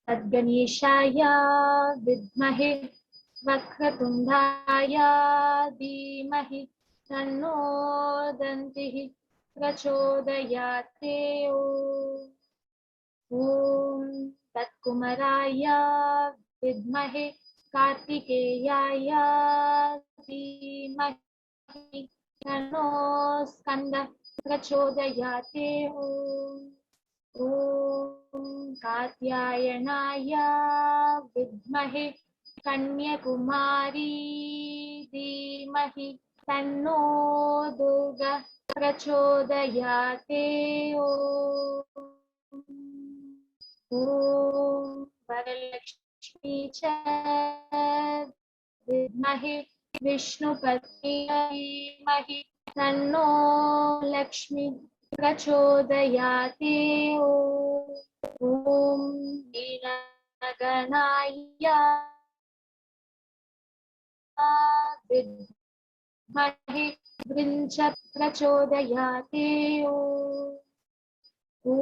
तद्गणेशाय विद्महे वक्रतुण्डाय धीमहि तन्नो दन्तिः प्रचोदयात्। ॐ तत्कुमाराय विद्महे कार्तिकेयाय धीमहि तन्नो स्कन्दः प्रचोदयात्। ॐ कात्यायनाय विद्महे कन्याकुमारी धीमहि तन्नो दुर्गा प्रचोदयात्। ॐ वरलक्ष्मी च विद्महे विष्णुपत्न्यै धीमहि तन्नो लक्ष्मी प्रचोदयात्। ॐ नीलगणाय विद्महे वृञ्च प्रचोदयात्। ॐ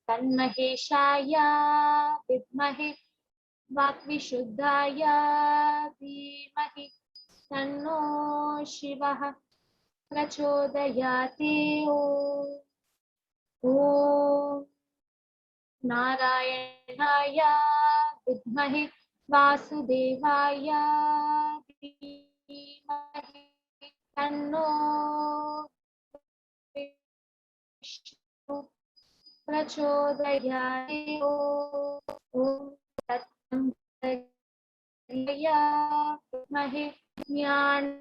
तन्महेशाय विद्महे वाक्विशुद्धाय धीमहि तन्नो शिवः प्रचोदयात्। ॐ नारायणाय विद्महे वासुदेवाय धीमहि तन्नो विष्णु प्रचोदयात्। ॐ तत्त्वमसि विद्महे ज्ञानलिङ्गेश्वराय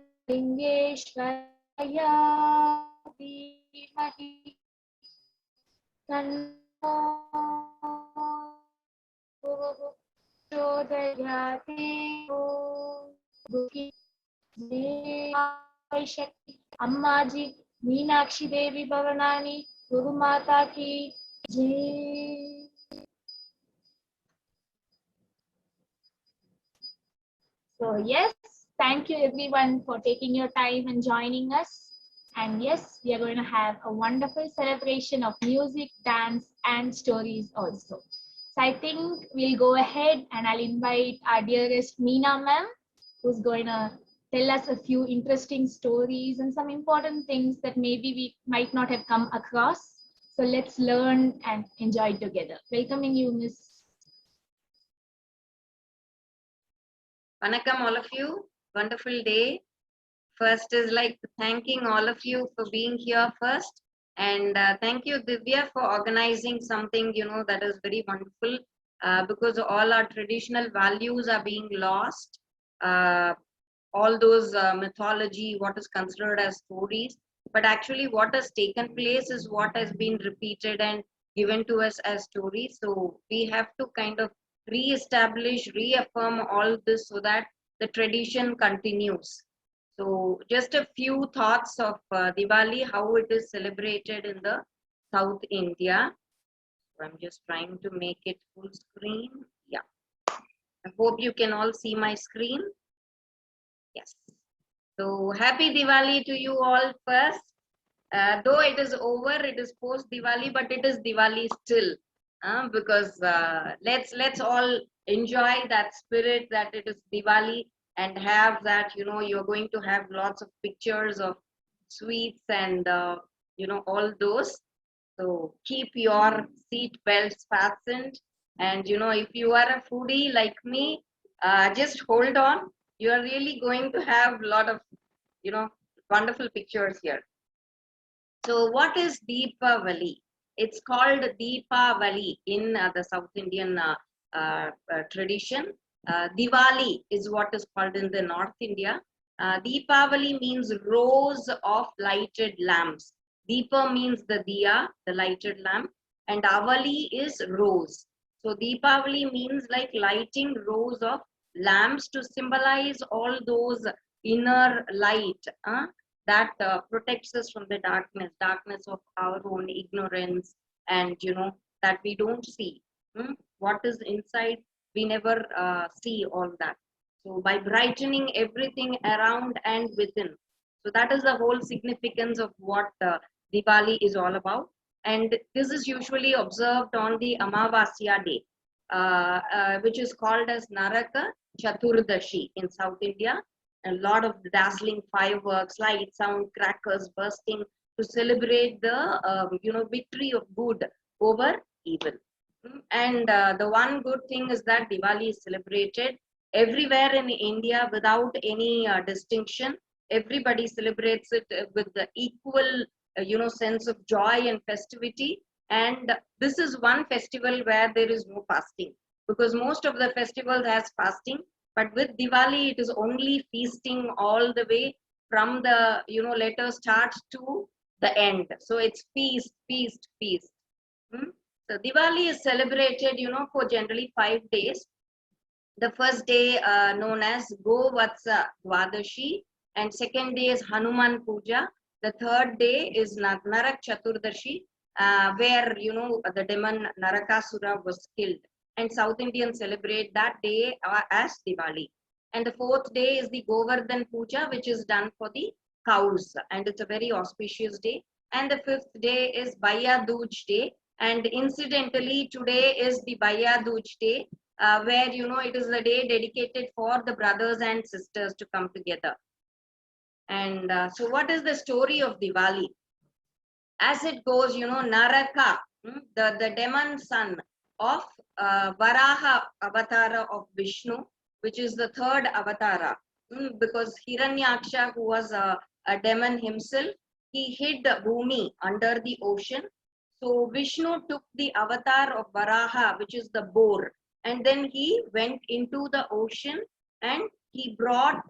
धीमहि तन्नो प्रचोदयात्। शक्ति अम्मा जी मीनाक्षी देवी भवनानी गुरु माता की जय। So yes, thank you everyone for taking your time and joining us. And yes, we are going to have a wonderful celebration of music, dance, and stories also. So I think we'll go ahead and I'll invite our dearest Meena ma'am, who's going to tell us a few interesting stories and some important things that maybe we might not have come across. So let's learn and enjoy together. Welcoming you, Miss. Vanakkam, all of you. Wonderful day. First is like thanking all of you for being here first. And thank you, Divya, for organizing something, that is very wonderful because all our traditional values are being lost. All those mythology, what is considered as stories. But actually what has taken place is what has been repeated and given to us as stories. So we have to kind of re-establish, reaffirm all this so that the tradition continues. So just a few thoughts of Diwali, how it is celebrated in the South India. So I'm just trying to make it full screen. Yeah. I hope you can all see my screen. Yes. So happy Diwali to you all first. Though it is over, it is post Diwali, but it is Diwali still. Because let's all enjoy that spirit that it is Diwali and have that, you're going to have lots of pictures of sweets and all those. So keep your seat belts fastened, and if you are a foodie like me, just hold on. You are really going to have a lot of wonderful pictures here. So what is Deepavali? It's called Deepavali in the South Indian tradition. Diwali is what is called in the North India. Deepavali means rows of lighted lamps. Deepa means the diya, the lighted lamp, and Avali is rows. So Deepavali means like lighting rows of lamps to symbolize all those inner light. That protects us from the darkness of our own ignorance, and that we don't see what is inside. We never see all that. So by brightening everything around and within, so that is the whole significance of what Diwali is all about. And this is usually observed on the Amavasya day, which is called as Naraka Chaturdashi in South India. A lot of dazzling fireworks, light, sound, crackers bursting to celebrate the victory of good over evil. And the one good thing is that Diwali is celebrated everywhere in India without any distinction. Everybody celebrates it with the equal sense of joy and festivity. And this is one festival where there is no fasting, because most of the festivals has fasting, but with Diwali it is only feasting all the way from the later start to the end. So it's feast, feast, feast. So Diwali is celebrated for generally 5 days. The first day known as Govatsa Dwadashi, and second day is Hanuman Puja. The third day is Narak Chaturdashi, where the demon Narakasura was killed, and South Indians celebrate that day as Diwali. And the fourth day is the Govardhan Puja, which is done for the cows, and it's a very auspicious day. And the fifth day is Bhaiya Dooj Day, and incidentally today is the Bhaiya Dooj Day, where it is the day dedicated for the brothers and sisters to come together. And so what is the story of Diwali? As it goes, Naraka, the demon son of Varaha avatara of Vishnu, which is the third avatara, because Hiranyaksha, who was a demon himself, he hid Bhumi under the ocean. So Vishnu took the avatar of Varaha, which is the boar, and then he went into the ocean and he brought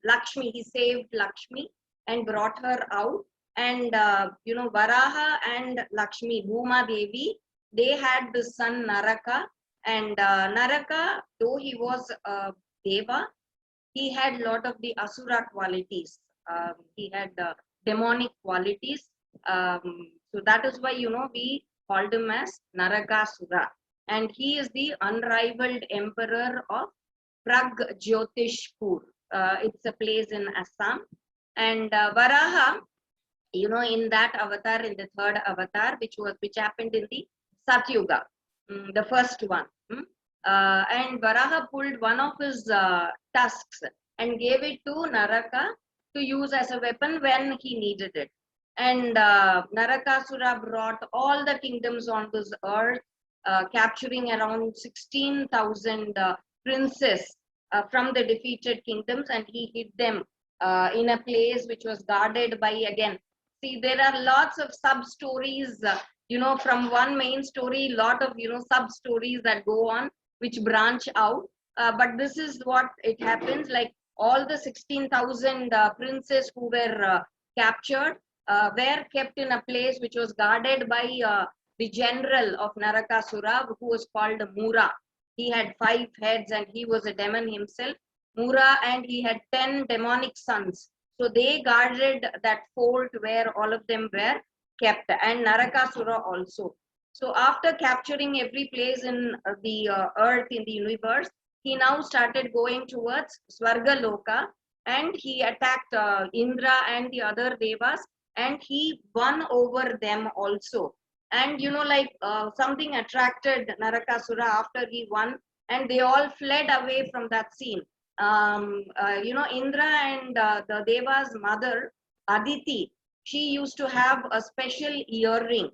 Lakshmi. He saved Lakshmi and brought her out. And Varaha and Lakshmi, Bhuma Devi, they had the son Naraka. And Naraka, though he was a Deva, he had a lot of the Asura qualities. He had demonic qualities. So that is why we called him as Narakasura. And he is the unrivaled emperor of Pragjotishpur. It's a place in Assam. And Varaha, in that avatar, in the third avatar, which happened in the Satyuga, the first one. And Varaha pulled one of his tusks and gave it to Naraka to use as a weapon when he needed it. And Narakasura brought all the kingdoms on this earth, capturing around 16,000 princes from the defeated kingdoms, and he hid them in a place which was guarded by, again, see, there are lots of sub stories, from one main story, lot of sub stories that go on, which branch out. But this is what it happens, like all the 16,000 princes who were captured were kept in a place which was guarded by the general of Narakasura, who was called Mura. He had 5 heads and he was a demon himself, Mura, and he had 10 demonic sons. So they guarded that fort where all of them were kept, and Narakasura also. So after capturing every place in the earth, in the universe, he now started going towards Swargaloka, and he attacked Indra and the other devas, and he won over them also. And something attracted Narakasura after he won, and they all fled away from that scene. Indra and the Deva's mother, Aditi, she used to have a special earring,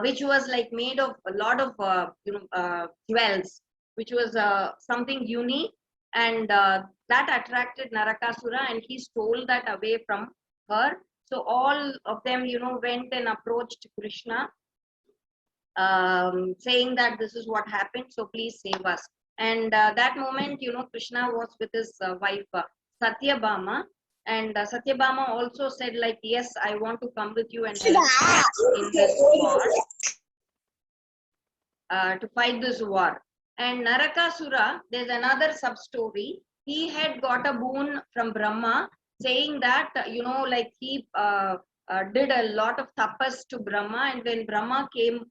which was like made of a lot of jewels, which was something unique, and that attracted Narakasura, and he stole that away from her. So all of them, went and approached Krishna, saying that this is what happened, so please save us. And that moment, Krishna was with his wife Satyabhama, and Satyabhama also said, like, yes, I want to come with you and help in this war, to fight this war. And Narakasura, there's another sub story. He had got a boon from Brahma, saying that he did a lot of tapas to Brahma, and when Brahma came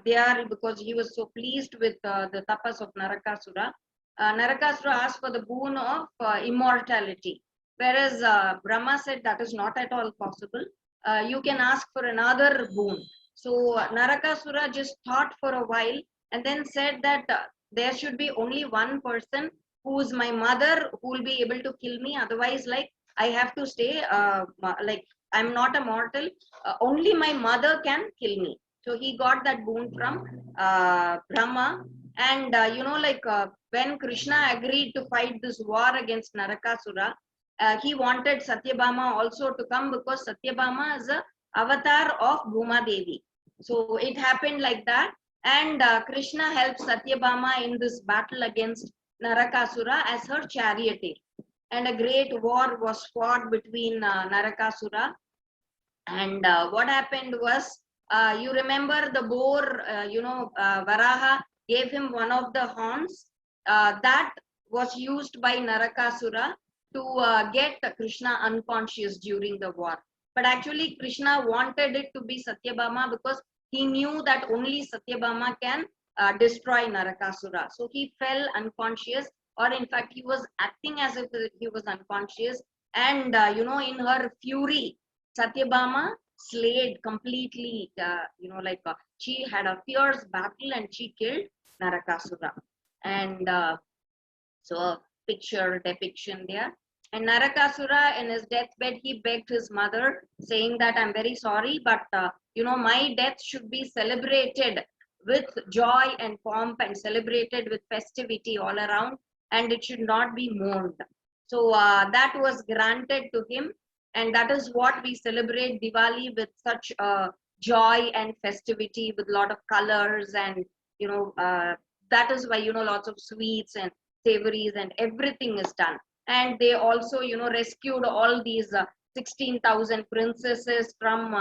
there, because he was so pleased with the tapas of Narakasura, Narakasura asked for the boon of immortality, whereas Brahma said that is not at all possible. you can ask for another boon. So Narakasura just thought for a while and then said that there should be only one person who's my mother who will be able to kill me. Otherwise, like I have to stay, like I'm not a mortal. Only my mother can kill me. So he got that boon from Brahma. And when Krishna agreed to fight this war against Narakasura, he wanted Satyabhama also to come because Satyabhama is a avatar of Bhuma Devi. So it happened like that. And Krishna helped Satyabhama in this battle against Narakasura as her charioteer. And a great war was fought between Narakasura. And what happened was, you remember the boar, Varaha gave him one of the horns that was used by Narakasura to get Krishna unconscious during the war. But actually, Krishna wanted it to be Satyabhama because he knew that only Satyabhama can destroy Narakasura. So he fell unconscious, or in fact, he was acting as if he was unconscious. And, in her fury, Satyabhama slayed completely, she had a fierce battle and she killed Narakasura. And so a depiction there. And Narakasura in his deathbed, he begged his mother saying that I'm very sorry, but my death should be celebrated with joy and pomp and celebrated with festivity all around, and it should not be mourned. So that was granted to him, and that is what we celebrate Diwali with such joy and festivity, with a lot of colors, and that is why lots of sweets and savories and everything is done. And they also rescued all these 16,000 princesses from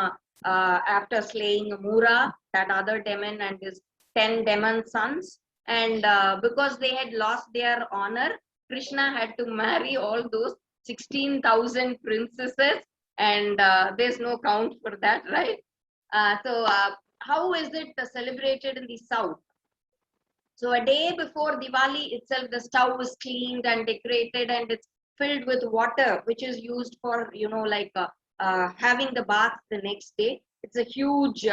after slaying Mura, that other demon, and his 10 demon sons. And because they had lost their honor, Krishna had to marry all those 16,000 princesses, and there's no count for that, right? So how is it celebrated in the south? So a day before Diwali itself, the stove is cleaned and decorated, and it's filled with water, which is used for having the bath the next day. It's a huge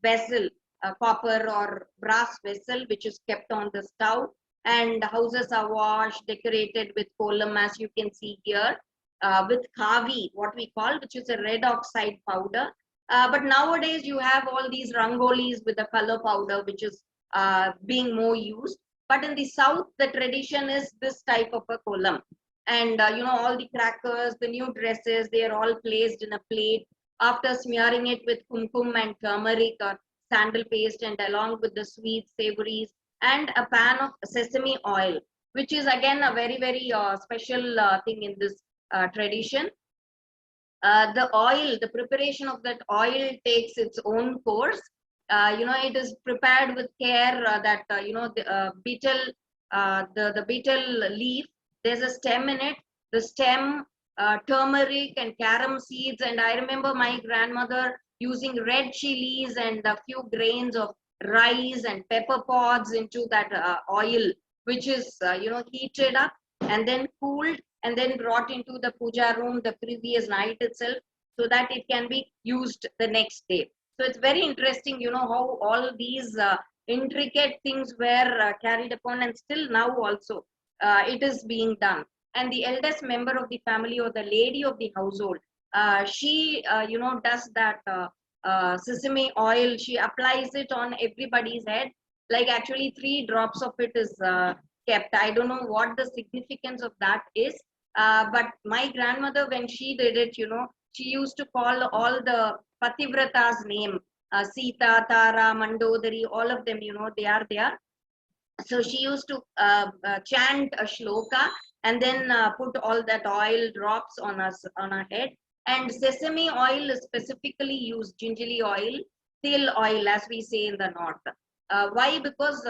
vessel, a copper or brass vessel, which is kept on the stove, and houses are washed, decorated with kolam, as you can see here, with kavi, what we call, which is a red oxide powder. But nowadays you have all these rangolis with the color powder, which is being more used. But in the south, the tradition is this type of a kolam. And all the crackers, the new dresses, they are all placed in a plate after smearing it with kumkum and turmeric or sandal paste, and along with the sweets, savories, and a pan of sesame oil, which is again a very, very special thing in this tradition. The oil, the preparation of that oil takes its own course. It is prepared with care, that the betel, the betel leaf, there's a stem in it. The stem, turmeric and carom seeds, and I remember my grandmother using red chilies and a few grains of rice and pepper pods into that oil, which is heated up and then cooled and then brought into the puja room the previous night itself, so that it can be used the next day. So it's very interesting, how all these intricate things were carried upon, and still now also it is being done. And the eldest member of the family, or the lady of the household, she does that sesame oil. She applies it on everybody's head. Like actually 3 drops of it is kept. I don't know what the significance of that is. But my grandmother, when she did it, she used to call all the Pativrata's name, Sita, Tara, Mandodari, all of them, they are there. So she used to chant a shloka and then put all that oil drops on her head. And sesame oil is specifically used, gingerly oil, til oil, as we say in the north. Why? Because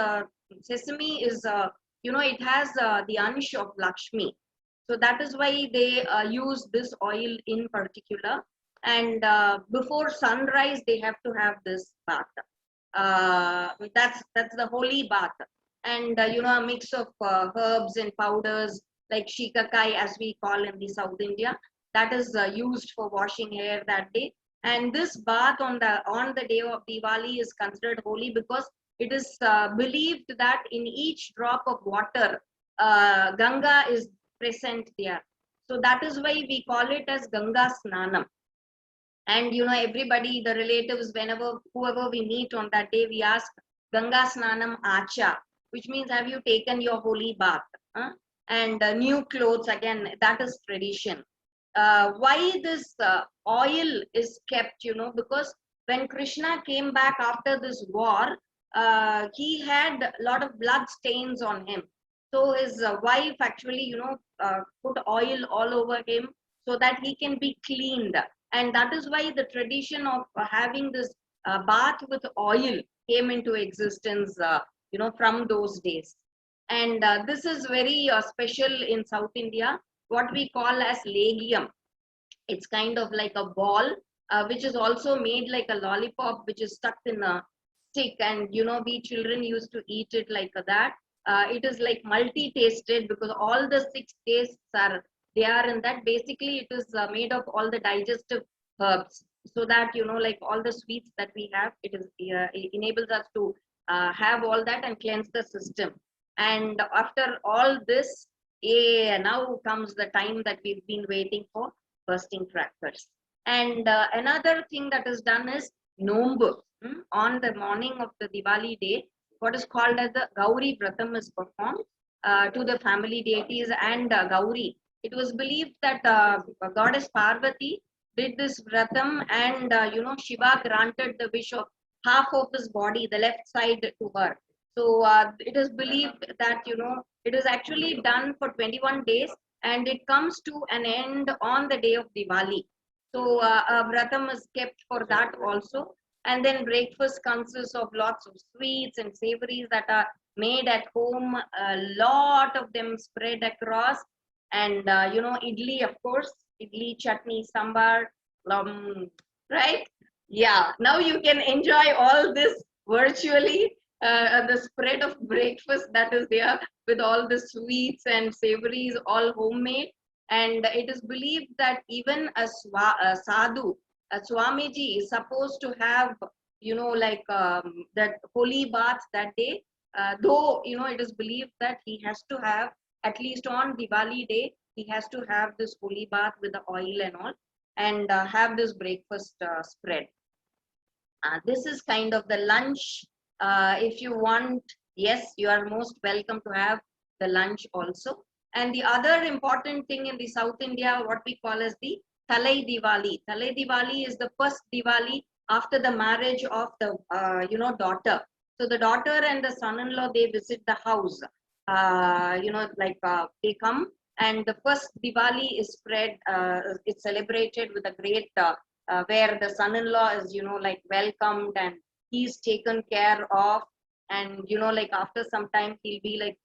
sesame is, it has the ansh of Lakshmi. So that is why they use this oil in particular. And before sunrise, they have to have this bath. That's the holy bath. And a mix of herbs and powders like shikakai, as we call in the South India, that is used for washing hair that day. And this bath on the day of Diwali is considered holy because it is believed that in each drop of water, Ganga is present there. So that is why we call it as Ganga Snanam. And everybody, the relatives, whoever we meet on that day, we ask Ganga Snanam Acha, which means have you taken your holy bath? Huh? And new clothes, again, that is tradition. Why this oil is kept, because when Krishna came back after this war, he had a lot of blood stains on him. So his wife actually, put oil all over him so that he can be cleaned. And that is why the tradition of having this bath with oil came into existence, from those days. And this is very special in South India, what we call as legium. It's kind of like a ball, which is also made like a lollipop, which is stuck in a stick. And we children used to eat it like that. It is like multi-tasted because all the 6 tastes are there in that. Basically, it is made of all the digestive herbs, so that like all the sweets that we have, it enables us to have all that and cleanse the system. And after all this, now comes the time that we've been waiting for, bursting crackers. And another thing that is done is Nombu. On the morning of the Diwali day, what is called as the Gauri Vratam is performed to the family deities and Gauri. It was believed that goddess Parvati did this Vratam, and Shiva granted the wish of half of his body, the left side, to her. So it is believed that it is actually done for 21 days, and it comes to an end on the day of Diwali. So vratam is kept for that also. And then breakfast consists of lots of sweets and savories that are made at home, a lot of them spread across. And idli, of course, idli, chutney, sambar, right? Yeah, now you can enjoy all this virtually, the spread of breakfast that is there with all the sweets and savories, all homemade. And it is believed that even a sadhu, a Swamiji, is supposed to have, like that holy bath that day. Though, it is believed that he has to have, at least on Diwali day, he has to have this holy bath with the oil and all, and have this breakfast spread. This is kind of the lunch. If you want, yes, you are most welcome to have the lunch also. And the other important thing in the South India, what we call as the Thalai Diwali. Thalai Diwali is the first Diwali after the marriage of the daughter. So the daughter and the son-in-law, they visit the house. They come, and the first Diwali is spread. It's celebrated with a great where the son-in-law is welcomed, and he's taken care of. And after some time, he'll be like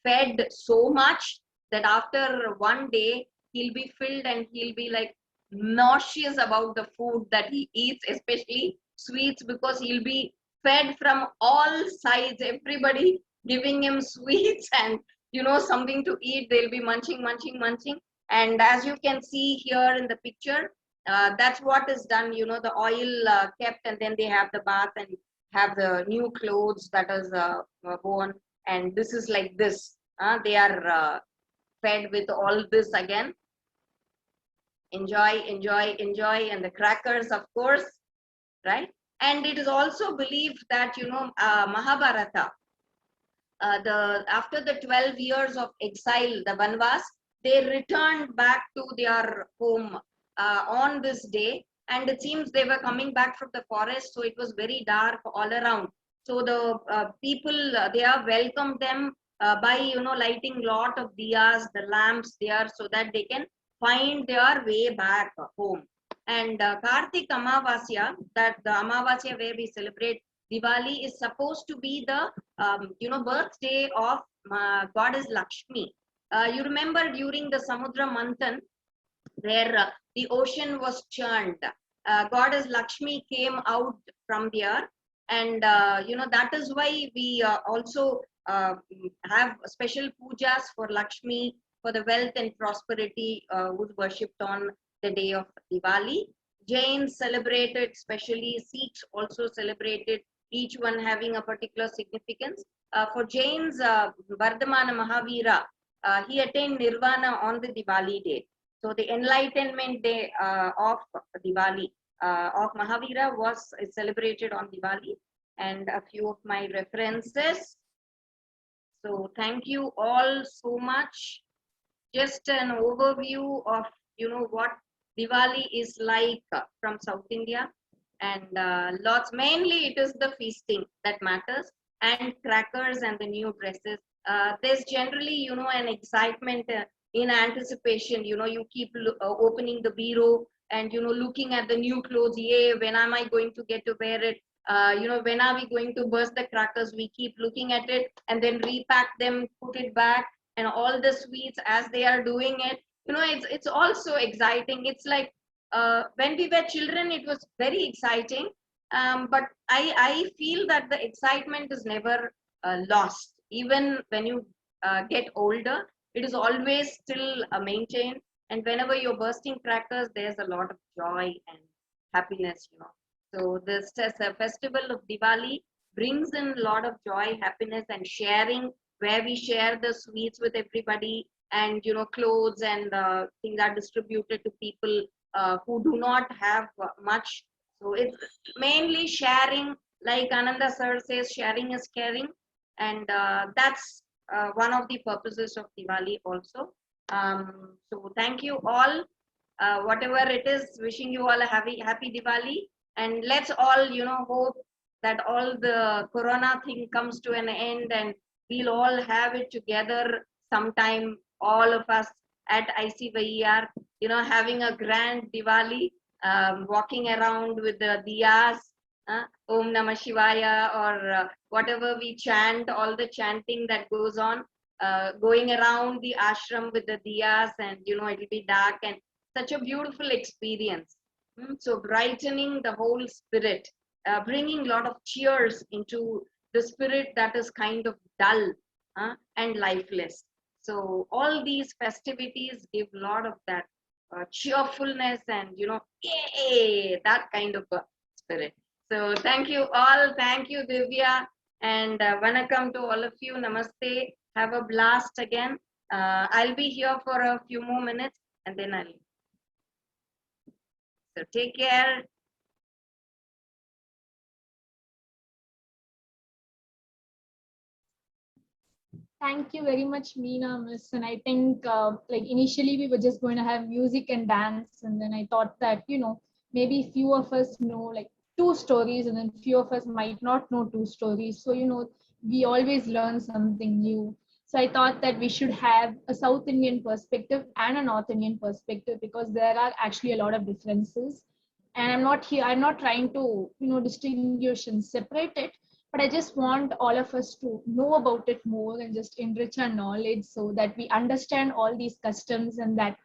fed so much that after one day he'll be filled, and he'll be like nauseous about the food that he eats, especially sweets, because he'll be fed from all sides, everybody giving him sweets and something to eat. They'll be munching. And as you can see here in the picture, that's what is done. The oil kept, and then they have the bath and have the new clothes that is worn. And this is like this. They are fed with all this again. Enjoy. And the crackers, of course, right? And it is also believed that, Mahabharata, after the 12 years of exile, the Vanvas, they returned back to their home on this day. And it seems they were coming back from the forest, so it was very dark all around. So the people there welcomed them by lighting lot of diyas, the lamps there, so that they can find their way back home. And Kartik Amavasya, that the Amavasya where we celebrate Diwali, is supposed to be the birthday of goddess Lakshmi. You remember during the Samudra Manthan, where the ocean was churned, goddess Lakshmi came out from there. And that is why we also have special pujas for Lakshmi, for the wealth and prosperity was worshipped on the day of Diwali. Jains celebrated specially, Sikhs also celebrated, each one having a particular significance. For Jains, Vardhamana Mahavira, he attained Nirvana on the Diwali day. So the enlightenment day of Diwali of Mahavira was celebrated on Diwali, and a few of my references. So thank you all so much. Just an overview of what Diwali is like from South India, and lots. Mainly, it is the feasting that matters, and crackers and the new dresses. There's generally an excitement in anticipation. You keep opening the bureau and looking at the new clothes. Yeah, when am I going to get to wear it? When are we going to burst the crackers? We keep looking at it and then repack them, put it back, and all the sweets as they are doing it. It's also exciting. It's like when we were children, it was very exciting. But I feel that the excitement is never lost. Even when you get older, it is always still maintained. And whenever you're bursting crackers, there's a lot of joy and happiness. So this festival of Diwali brings in a lot of joy, happiness, and sharing, where we share the sweets with everybody, and clothes and things are distributed to people who do not have much. So it's mainly sharing, like Ananda sir says, sharing is caring, and that's one of the purposes of Diwali also. So thank you all. Whatever it is, wishing you all a happy Diwali, and let's all hope that all the corona thing comes to an end, and we'll all have it together sometime, all of us at ICYER, having a grand Diwali, walking around with the diyas, Om Namah Shivaya, or whatever we chant, all the chanting that goes on, going around the ashram with the diyas, and it'll be dark, and such a beautiful experience. So brightening the whole spirit, bringing a lot of cheers into the spirit that is kind of dull and lifeless. So all these festivities give a lot of that cheerfulness and yay, that kind of spirit. So thank you all. Thank you, Divya, and Vanakkam to all of you. Namaste. Have a blast again. I'll be here for a few more minutes, and then I'll. So take care. Thank you very much, Meena, Miss. And I think like initially we were just going to have music and dance, and then I thought that maybe few of us know like two stories, and then few of us might not know two stories. So we always learn something new. So I thought that we should have a South Indian perspective and a North Indian perspective, because there are actually a lot of differences. And I'm not trying to distinguish and separate it, but I just want all of us to know about it more and just enrich our knowledge, so that we understand all these customs, and that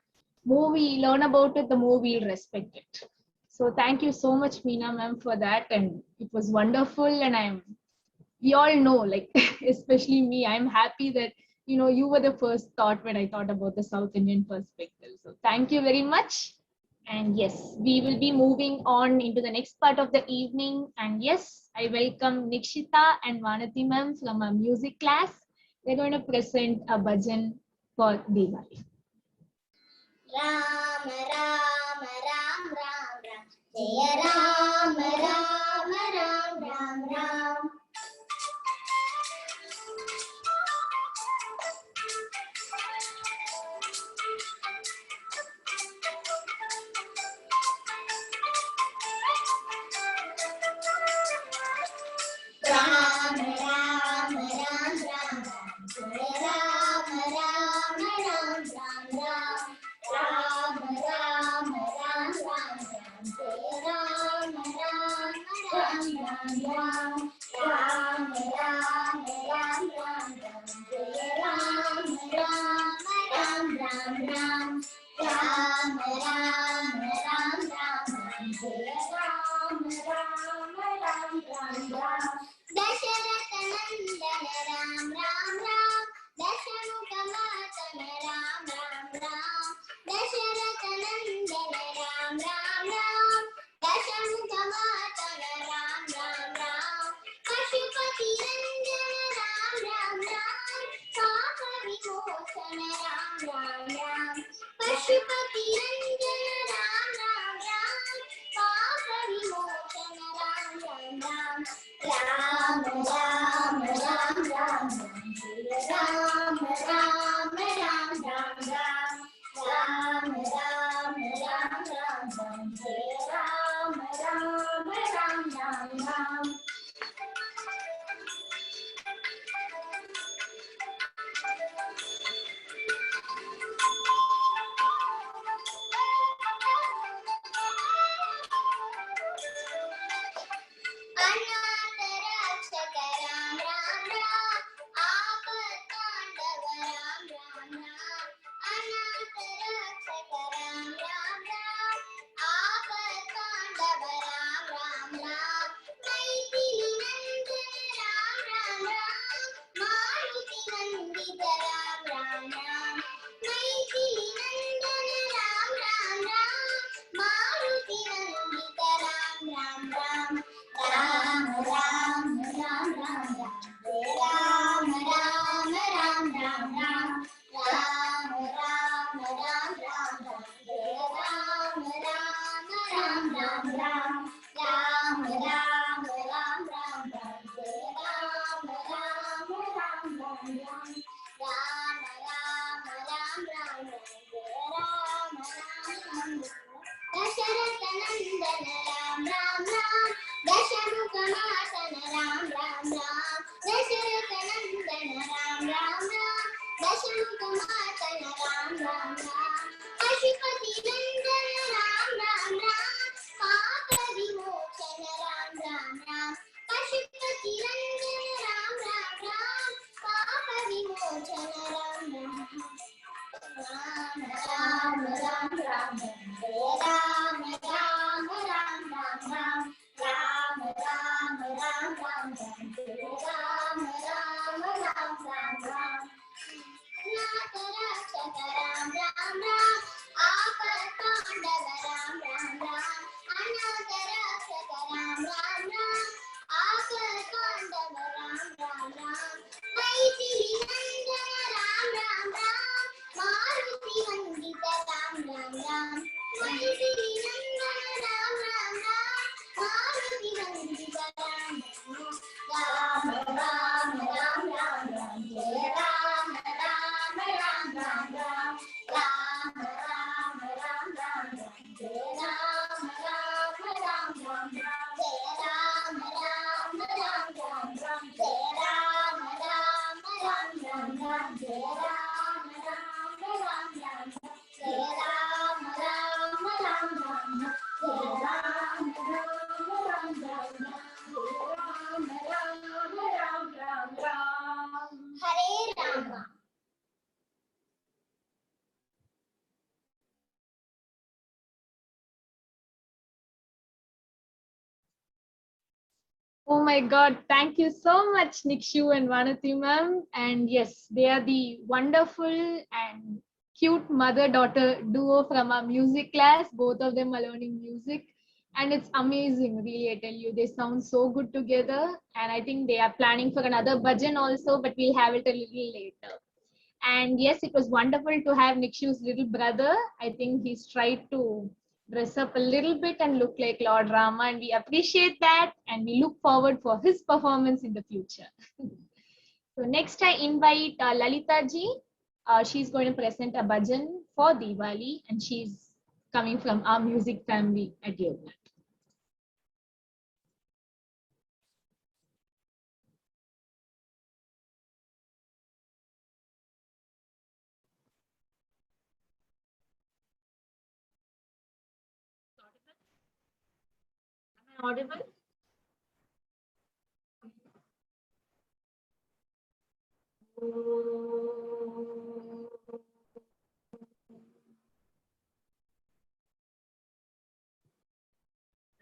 more we learn about it, the more we'll respect it. So thank you so much, Meena ma'am, for that. And it was wonderful. And we all know, like, especially me, I'm happy that, you were the first thought when I thought about the South Indian perspective. So thank you very much. And yes, we will be moving on into the next part of the evening. And yes, I welcome Nikshita and Vanati ma'am from our music class. They're going to present a bhajan for Diwali. Ram Ram Ram Ram Ram Jaya Ram Ram Ram Ram Ram Ram Ram Ram Ram Jaya Ram Ram Ram Ram Ram Ram Ram Ram Ram Jaya Ram Ram Ram Ram Ram Ram Ram Ram Ram Jaya Ram Ram Ram Ram Ram Ram Ram Ram Ram Jaya Ram Ram Ram Ram Dasharatha Nandana Ram Ram Ram Dashamukha Matana Ram Ram Ram Dasharatha Nandana Ram Ram Ram Ram. Oh my God, thank you so much, Nikshu and Vanati ma'am. And yes, they are the wonderful and cute mother-daughter duo from our music class. Both of them are learning music. And it's amazing, really, I tell you. They sound so good together. And I think they are planning for another bhajan also, but we'll have it a little later. And yes, it was wonderful to have Nikshu's little brother. I think he's tried to dress up a little bit and look like Lord Rama, and we appreciate that. And we look forward for his performance in the future. So next, I invite Lalita ji. She's going to present a bhajan for Diwali, and she's coming from our music family at Yognat. Am I audible?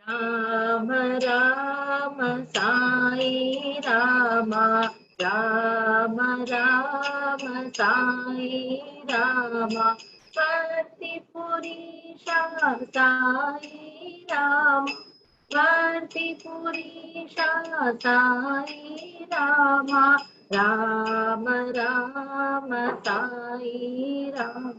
Rama Rama Sai Rama Rama Rama Sai Rama Varti Purisha Sai Rama Varti Purisha Sai Rama Rama Rama Sai Rama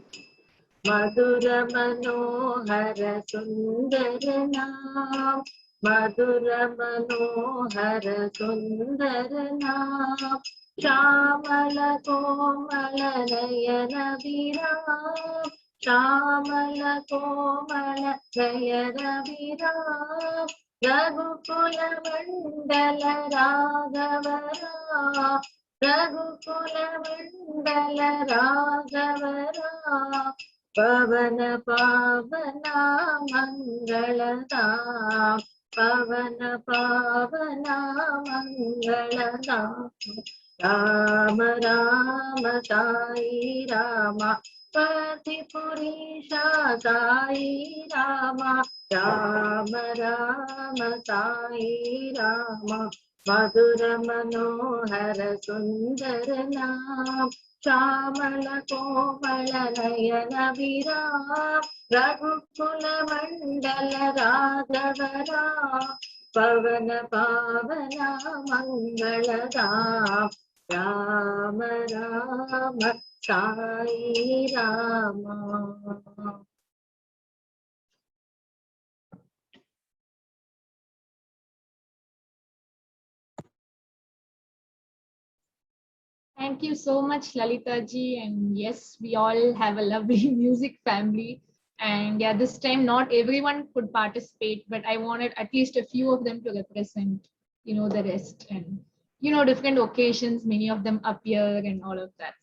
मधुर मनोहर सुंदर नाम मधुर मनोहर सुंदर नाम श्यामल कोमल नयन विराम श्यामल कोमल नयन विराम ரகுகுல மண்டல ராகவரா ரகுகுல மண்டல ராகவரா பவன பாவனா மங்களதா பவன பாவனா மங்களதா ராம ராம சாயி ராம பதி புருஷா சாயி ராம ராம ராம சாயி ராம மதுர மனோஹர சுந்தர நாம श्यामल कोमल नयन विराम रघुकुल मंडल राघवरा पवन पावना मंगलदा Ram Ram Sai Ram. Thank you so much, Lalita ji. And yes, we all have a lovely music family. And yeah, this time not everyone could participate, but I wanted at least a few of them to represent, the rest. And, different occasions, many of them appear and all of that.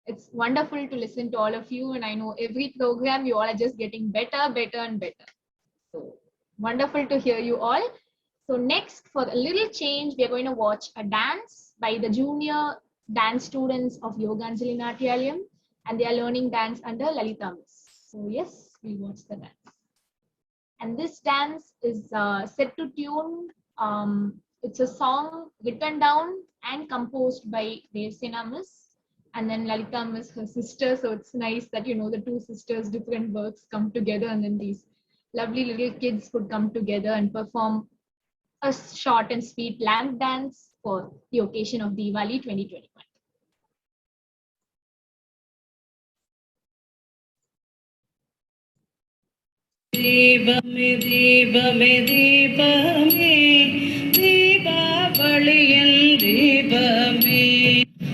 It's wonderful to listen to all of you. And I know every program, you all are just getting better, better and better. So wonderful to hear you all. So next, for a little change, we are going to watch a dance by the junior dance students of Yoganjali Natyalayam, and they are learning dance under Lalita Miss. So yes, we watch the dance. And this dance is set to tune. It's a song written down and composed by Devsena Miss, and then Lalita Miss, her sister. So it's nice that, the two sisters, different works come together, and then these lovely little kids could come together and perform a short and sweet lamp dance for the occasion of Diwali 2021. दीपमे दीपमे दीपमे दीपावलियन दीपमे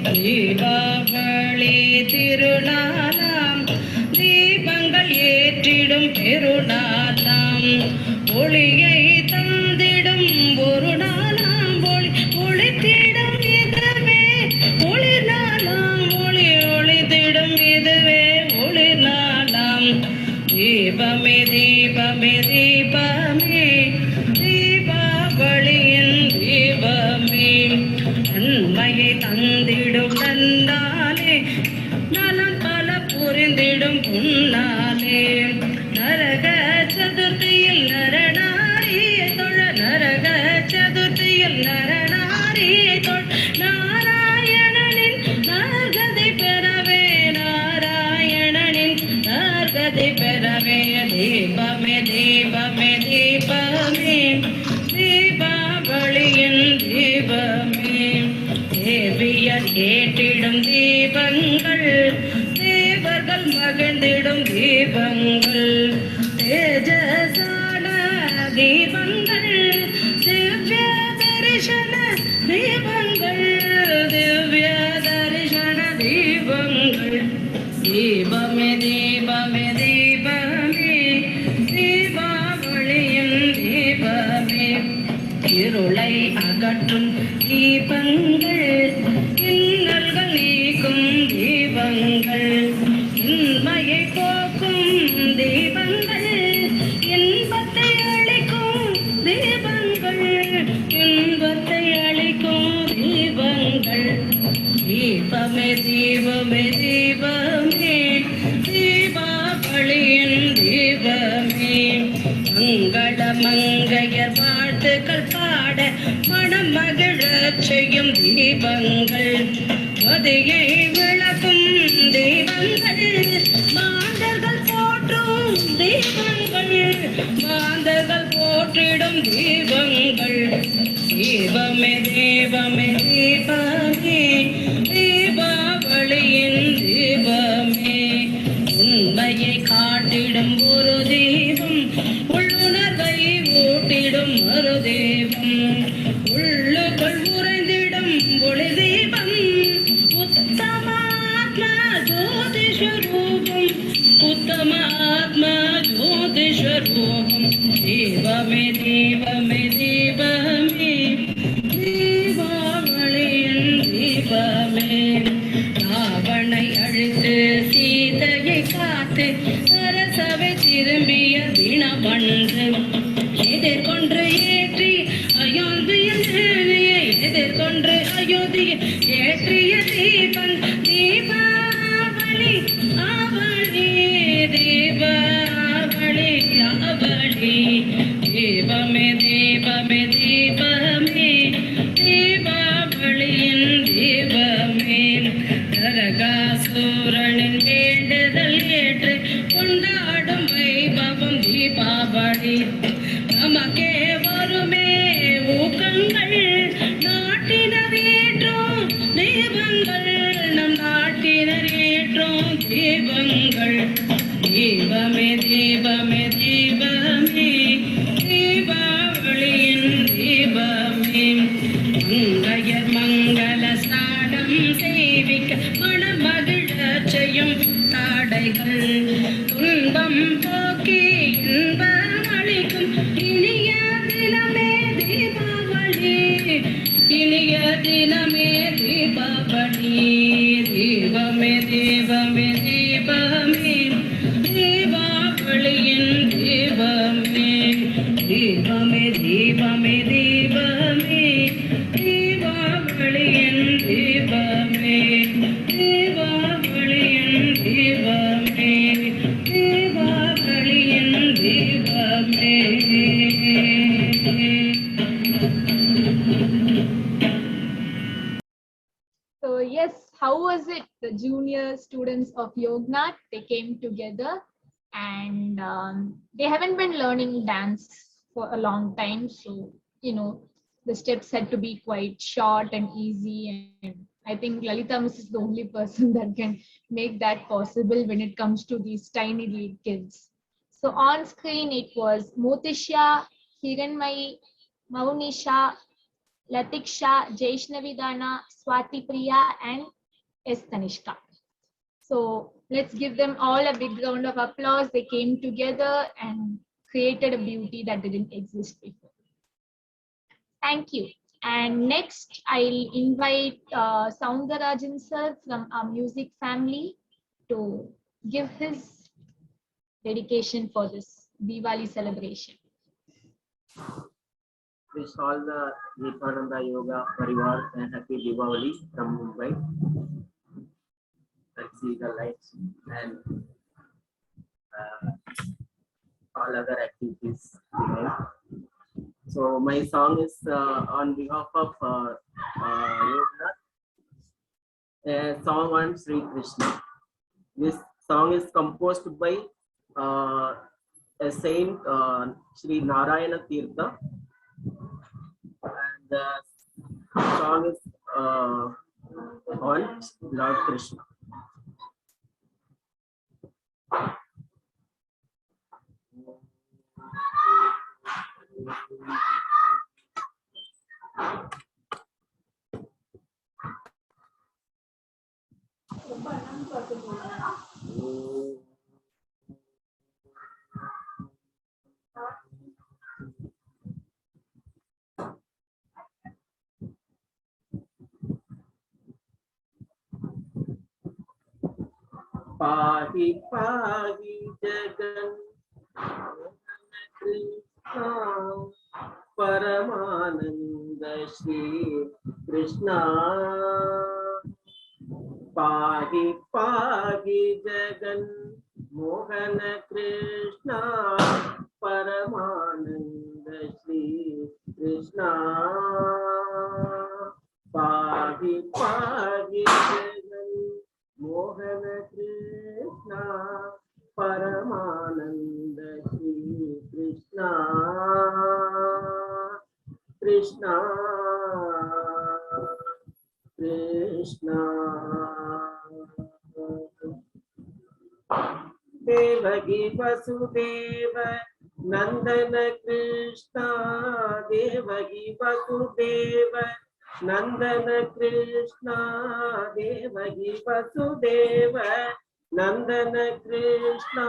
Deepawali திருநாளாம் தீபங்கள் ஏற்றிடும் பெருநாளாம் ஒளியை தந்திடும் ஒரு நாளாம் ஒளித்திடும் இதுவே ஒளிநாளாம் ஒளித்திடும் இதுவே ஒளிநாளாம் தீபமே தீபமே தீபமே தீபாவளியின் தீபமே நன்மையை தந்திடும் நன்னாலே நலம் பல புரிந்திடும் புன்னாலே நரக சதுர்த்தியில் நரநாரியை தொழ நரக சதுர்த்தியில் நரநாரியை தொழ நாராயணனின் நார்கதை பெறவே நாராயணனின் நார்கதை பெறவே தீபமே தீபமே தீபமே தீபாவளியின் தீபமே தேவியர் ஏற்றிடும் தீபங்கள் தேவர்கள் மகிழ்ந்திடும் தீபங்கள் தேஜசான தீபங்கள் திவ்ய தரிசன தீபங்கள் திவ்ய தரிசன தீபங்கள் தீபமே தீபமே தீபமே தீபாவளியின் தீபமே இருளை அகற்றும் தீபங்கள் இன்னல்கள் நீக்கும் தீபங்கள் இன்மையை போக்கும் தீபங்கள் இன்பத்தை அளிக்கும் தீபங்கள் இன்பத்தை அளிக்கும் தீபங்கள் தீபமே தீபமே தீபமே தீபாவளியின் தீபமே மங்கள மங்கையர் வாழ்த்துக்கள் பாட மனம் மகிழச் செய்யும் தீபங்கள் மதியை விளக்கும் தீபங்கள் மாந்தர்கள் போற்றும் தீபங்கள் மாந்தர்கள் போற்றிடும் தீபங்கள் தீபமே தீபமே தீபமே தீபாவளியின் தீபமே உண்மையை காட்டிடும் ஒரு தீபம் உள்ளுணர்வை ஊட்டிடும் ஒரு தீபம் உள்ளுக்குள் உறைந்திடும் ஒளி தீபம் உத்தமாத்மா ஜோதி ஸ்வரூபம் உத்தமாத்மா ஜோதி ஸ்வரூபம் தீபமே தீபமே எதிர்கொன்று அயோத்தியை ஏற்றிய தீபன் தீபாவளி ஆவணி தீபாவளி ஆவணி தீபமே தீபமே தீபமே தீபாவளியின் தீபமே நரகாசூரனின் வேண்டுதல் ஏற்று கொண்டாடும் வைபவம் தீபாவளி நமக்கே வருமே ஊக்கங்கள் நாட்டினர் ஏற்றும் தீபங்கள் நம் நாட்டினர் ஏற்றும் தீபங்கள் தீபமே தீபமே தீபமே தீபாவளியின் தீபமே மங்கையர் மங்கள ஸ்நானம் செய்விக்க மனமகிழ செய்யும் தாடைகள் துன்பம் போக்கி இன்பம் அளிக்கும் இனிய தினமே தீபாவளி இனிய தினமே தீபாவளி தீபமே தீபமே தீபமே தீபாவளியின் தீபமே தீபமே தீபமே தீபமே தீபாவளியின் தீபமே தீபாவளியின் தீபமே தீபாவளியின் தீபமே. So yes, how was it? The junior students of Yognath, they came together and they haven't been learning dance for a long time. So, the steps had to be quite short and easy. And I think Lalita Miss is the only person that can make that possible when it comes to these tiny little kids. So on screen, it was Motisha, Hiranmayi, Maunisha, Latiksha, Jaishnavidana, Swati Priya, and S. Tanishka. So let's give them all a big round of applause. They came together and created a beauty that didn't exist before. Thank you. And next, I'll invite Soundarajan sir from our music family to give his dedication for this Diwali celebration. Wish all the Vivekananda Yoga Parivar a happy Diwali from Mumbai. Let's see the lights and all other activities today. So my song is on behalf of Yognath, a song on Sri Krishna. This song is composed by a saint, Sri Narayana Tirtha, and the song is on Lord Krishna. Pahi pahi jagan Krishna Paramananda Shri Krishna. Pahi pahi jagan Mohana Krishna Paramananda Shri Krishna. Pahi pahi jagan Mohana Krishna Paramananda Shri Krishna. Krishna Krishna. Devaki Vasudeva Nandana Krishna. Devaki Vasudeva Nandana Krishna. Devaki Vasudeva Nandana Krishna.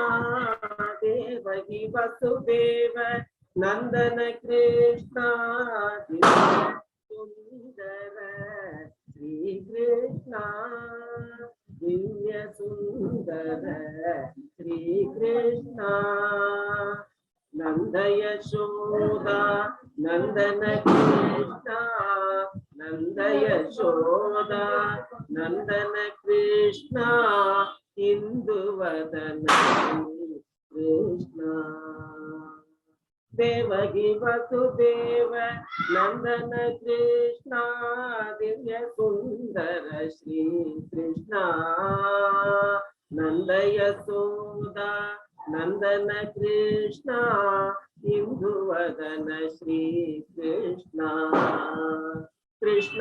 Devaki Vasudeva Nandana Krishna. Sundara Shri Krishna. Divya Sundara Shri Krishna. Nanda Yashoda Nandana Krishna. Nanda Yashoda नंदन कृष्ण इंदुवदन कृष्ण देवगी वसुदेव नंदन कृष्ण दिव्य सुंदर श्री कृष्ण नंद यशोदा नंदन कृष्ण इंदुवदन श्री कृष्ण कृष्ण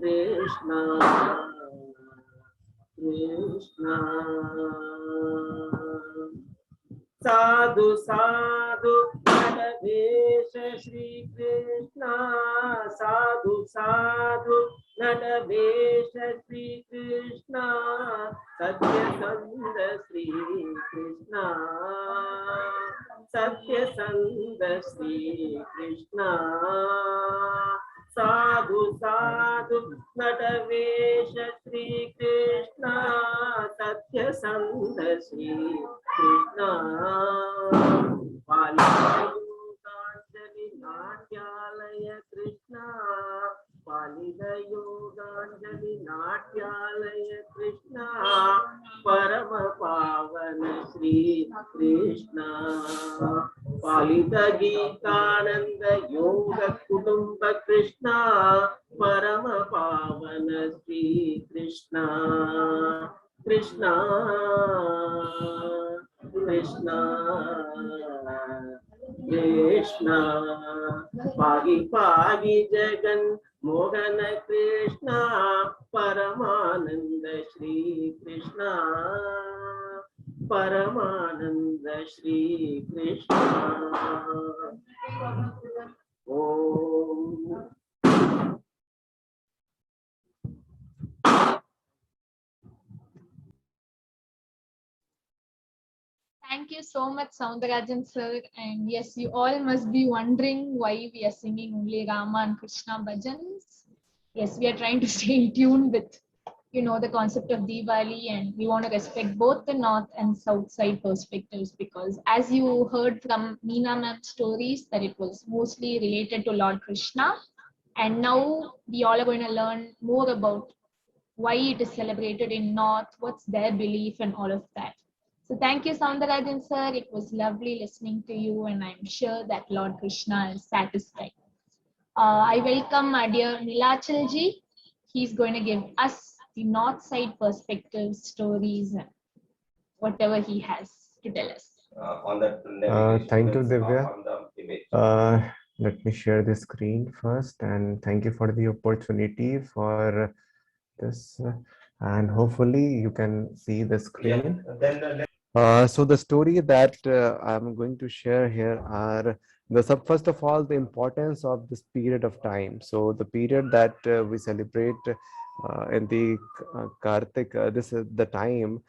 कृष्ण कृष्ण साधु साधु नटवेश श्री कृष्ण साधु साधु नटवेश श्री कृष्ण सत्यसंध श्री कृष्ण सत्यसंध श्री कृष्ण साधु साधु नटवेश श्री कृष्ण सत्यसंध श्री कृष्ण पालितयोगाञ्जलि नाट्यालय कृष्ण पालितयोगाञ्जलि नाट्यालय कृष्ण परम पावन श्री कृष्ण पालित गीतानंद योग कुटुंब कृष्ण परम पावन श्री कृष्ण कृष्ण कृष्ण कृष्ण पागी पागी जगन मोहन कृष्ण परमानंद श्री कृष्ण परमानंद श्री कृष्ण ओम Thank you so much, Soundarajan sir. And yes, you all must be wondering why we are singing only Rama and Krishna bhajans. Yes, we are trying to stay in tune with, the concept of Diwali, and we want to respect both the north and south side perspectives, because as you heard from Meena ma'am's stories, that it was mostly related to Lord Krishna. And now we all are going to learn more about why it is celebrated in North, what's their belief, and all of that. So thank you, Soundarajan sir. It was lovely listening to you, and I'm sure that Lord Krishna is satisfied. I welcome my dear Nilachal ji. He's going to give us the North side perspectives, stories, and whatever he has to tell us. Thank you, Divya. Let me share the screen first, and thank you for the opportunity for this. And hopefully you can see the screen. So the story that I'm going to share here are first of all, the importance of this period of time. So the period that we celebrate in the Kartik, this is the time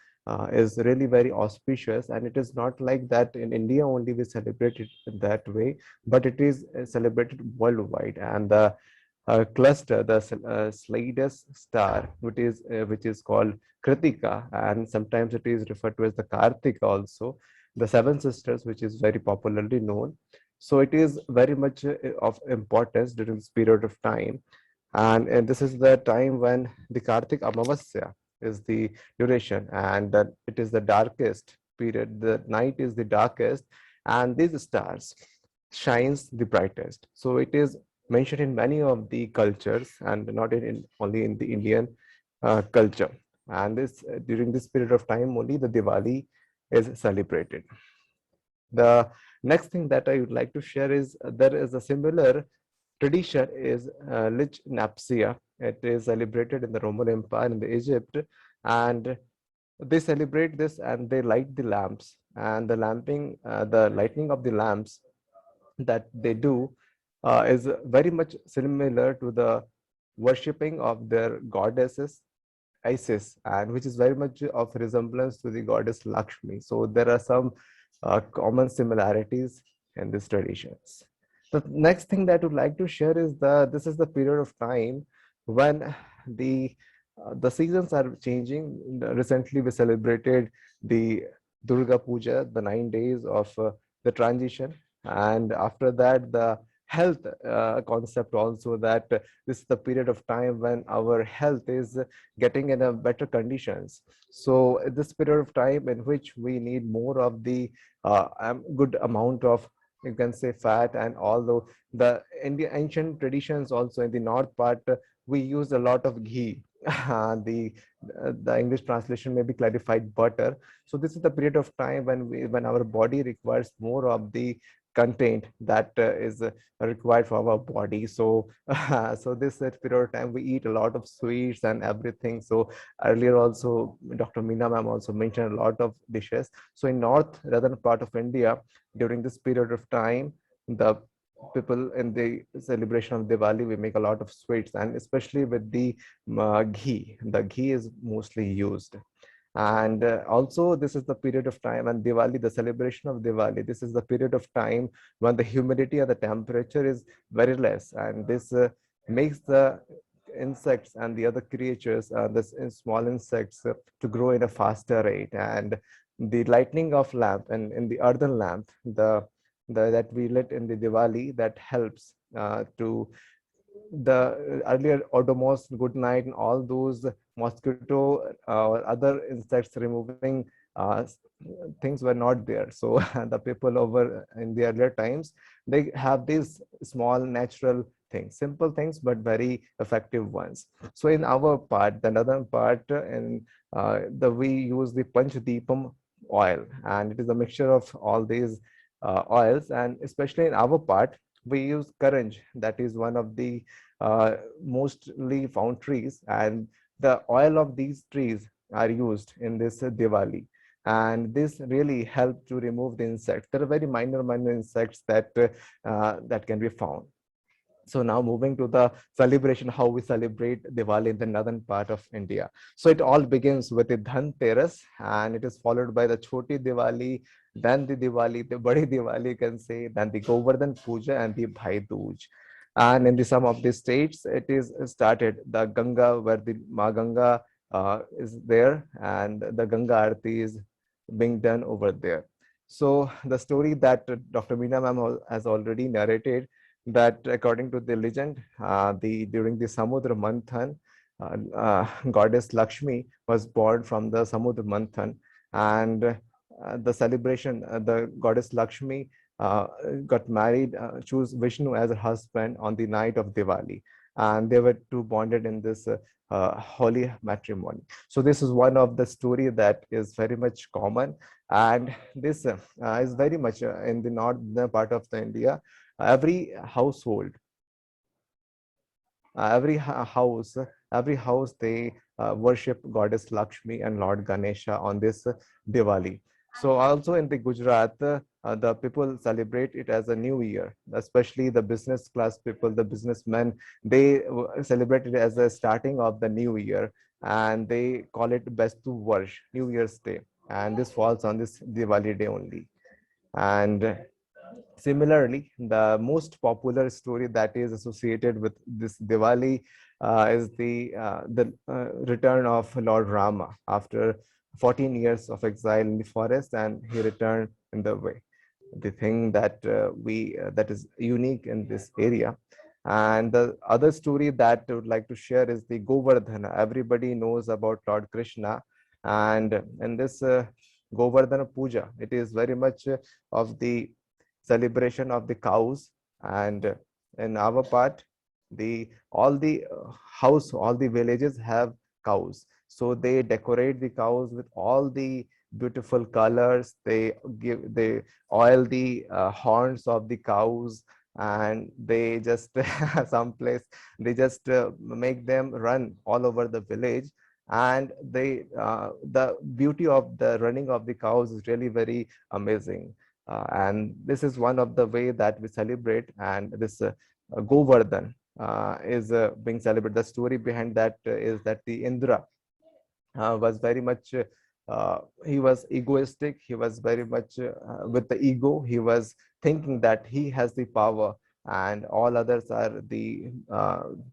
is really very auspicious, and it is not like that in India only we celebrate it that way, but it is celebrated worldwide. And the cluster, the slightest star, which is called Kritika, and sometimes it is referred to as the Kartik also, the seven sisters, which is very popularly known. So it is very much of importance during this period of time. And this is the time when the Kartik Amavasya is the duration, and that it is the darkest period. The night is the darkest, and these stars shines the brightest. So it is mentioned in many of the cultures, and not only in the Indian culture. And this during this period of time only the Diwali is celebrated. The next thing that I would like to share is there is a similar tradition is Lich Napsia. It is celebrated in the Roman Empire in the Egypt, and they celebrate this and they light the lamps, and the lightning of the lamps that they do is very much similar to the worshipping of their goddesses Isis, and which is very much of resemblance to the goddess Lakshmi. So there are some common similarities in these traditions. The next thing that I would like to share is this is the period of time when the seasons are changing. Recently, we celebrated the Durga Puja, the 9 days of the transition, and after that, the health concept also, that this is the period of time when our health is getting in a better conditions. So this period of time in which we need more of the good amount of, you can say, fat. And although the Indian ancient traditions also in the north part, we use a lot of ghee. The English translation may be clarified butter. So this is the period of time when our body requires more of the content that is required for our body. So so this period of time we eat a lot of sweets and everything. So earlier also Dr. Meena ma'am also mentioned a lot of dishes. So in northern part of India, during this period of time, the people in the celebration of Diwali, we make a lot of sweets, and especially with the ghee. The ghee is mostly used. And also this is the period of time, and Diwali, the celebration of Diwali, this is the period of time when the humidity or the temperature is very less, and this makes the insects and the other creatures, small insects, to grow in a faster rate. And the lighting of lamp, and in the earthen lamp, that we lit in the Diwali, that helps to the earlier Odomos, good night, and all those mosquito or other insects removing things were not there. So the people over in the earlier times, they have these small natural things, simple things, but very effective ones. So in our part, the northern part, in we use the Panchdeepam oil, and it is a mixture of all these oils. And especially in our part, we use Karanj, that is one of the mostly found trees, and the oil of these trees are used in this Diwali. And this really helped to remove the insects. There are very minor insects that that can be found. So now moving to the celebration, how we celebrate Diwali in the northern part of India. So it all begins with the Dhanteras, and it is followed by the Choti Diwali, then the Diwali, the Badi Diwali, you can say, then the Govardhan Puja and the Bhai Dooj. And in some of the states, it is started the Ganga, where the Ma Ganga is there, and the Ganga Aarti is being done over there. So the story that Dr. Meena ma'am has already narrated, that according to the legend, during the Samudra Manthan, goddess Lakshmi was born from the Samudra Manthan, and the celebration, the goddess Lakshmi got married, chose Vishnu as her husband on the night of Diwali, and they were two bonded in this holy matrimony. So this is one of the story that is very much common, and this is very much in the northern part of the India. Every household, every house, they worship goddess Lakshmi and Lord Ganesha on this Diwali. So also in the Gujarat, the people celebrate it as a new year, especially the business class people, the businessmen, they celebrate it as a starting of the new year, and they call it Bestu Varsh, New Year's Day, and this falls on this Diwali day only. And similarly, the most popular story that is associated with this Diwali is the return of Lord Rama after 14 years of exile in the forest, and he returned in the way. The thing that that is unique in this area. And the other story that I would like to share is the Govardhana. Everybody knows about Lord Krishna, and in this Govardhana Puja, it is very much of the celebration of the cows. And in our part, all the all the villages have cows, so they decorate the cows with all the beautiful colors. They oil the horns of the cows, and they just someplace they just make them run all over the village. And the beauty of the running of the cows is really very amazing. And this is one of the way that we celebrate. And this Govardhan is being celebrated. The story behind that is that the Indra was very much, he was egoistic. He was very much with the ego. He was thinking that he has the power, and all others are the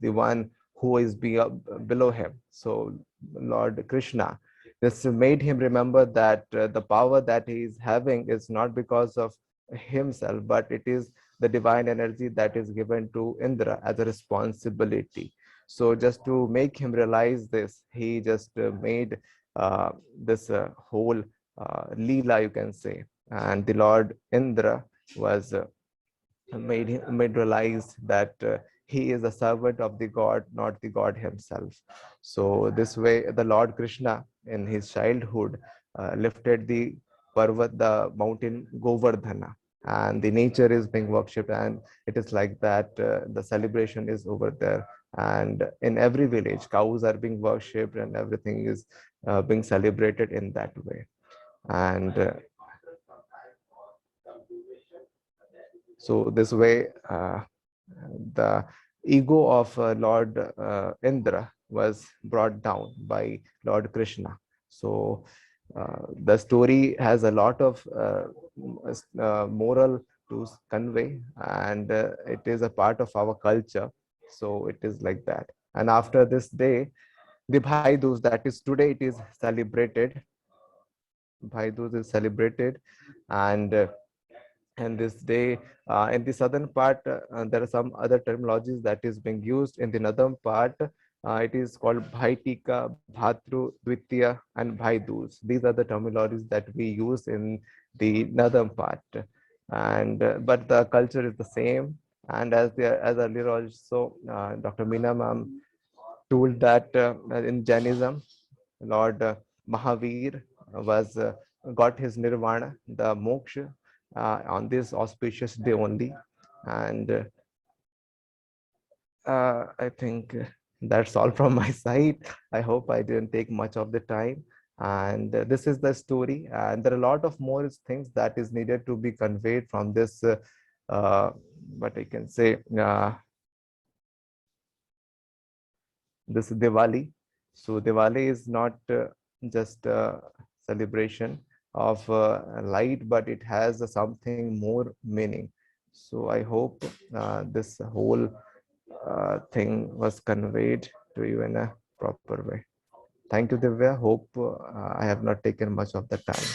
one who is below him. So Lord Krishna, this made him remember that the power that he is having is not because of himself, but it is the divine energy that is given to Indra as a responsibility. So just to make him realize this, he just made this whole Leela, you can say. And the Lord Indra was made realize that he is a servant of the God, not the God himself. So this way, the Lord Krishna in his childhood lifted the Parvat, the mountain Govardhana, and the nature is being worshipped, and it is like that the celebration is over there. And in every village, cows are being worshipped, and everything is being celebrated in that way. And so this way, the ego of Lord Indra was brought down by Lord Krishna. So the story has a lot of moral to convey, and it is a part of our culture. So it is like that. And after this day, the Bhai Dooj, that is today, it is celebrated. Bhai Dooj is celebrated, and this day in the southern part there are some other terminologies that is being used. In the northern part it is called Bhai Tika, Bhatru Dvitiya, and Bhai Dooj. These are the terminologies that we use in the northern part, and but the culture is the same. And as earlier also Dr. Meena ma'am told that in Jainism, Lord Mahavir was got his nirvana, the moksha, on this auspicious day only. And I think that's all from my side. I hope I didn't take much of the time. And this is the story. And there are a lot of more things that is needed to be conveyed from this, what I can say, this Diwali. So Diwali is not just a celebration of light, but it has something more meaning. So I hope this whole thing was conveyed to you in a proper way. Thank you, Divya. Hope I have not taken much of the time.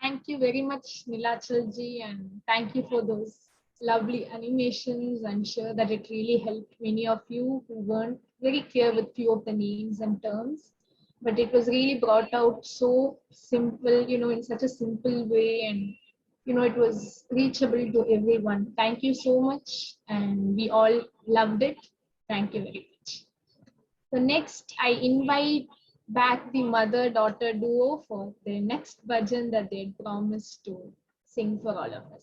Thank you very much, Nilachalji, and thank you for those lovely animations. I'm sure that it really helped many of you who weren't very clear with few of the names and terms. But it was really brought out so simple, in such a simple way, and it was reachable to everyone. Thank you so much, and we all loved it. Thank you very much. So next, I invite back the mother-daughter duo for their next bhajan that they had promised to sing for all of us.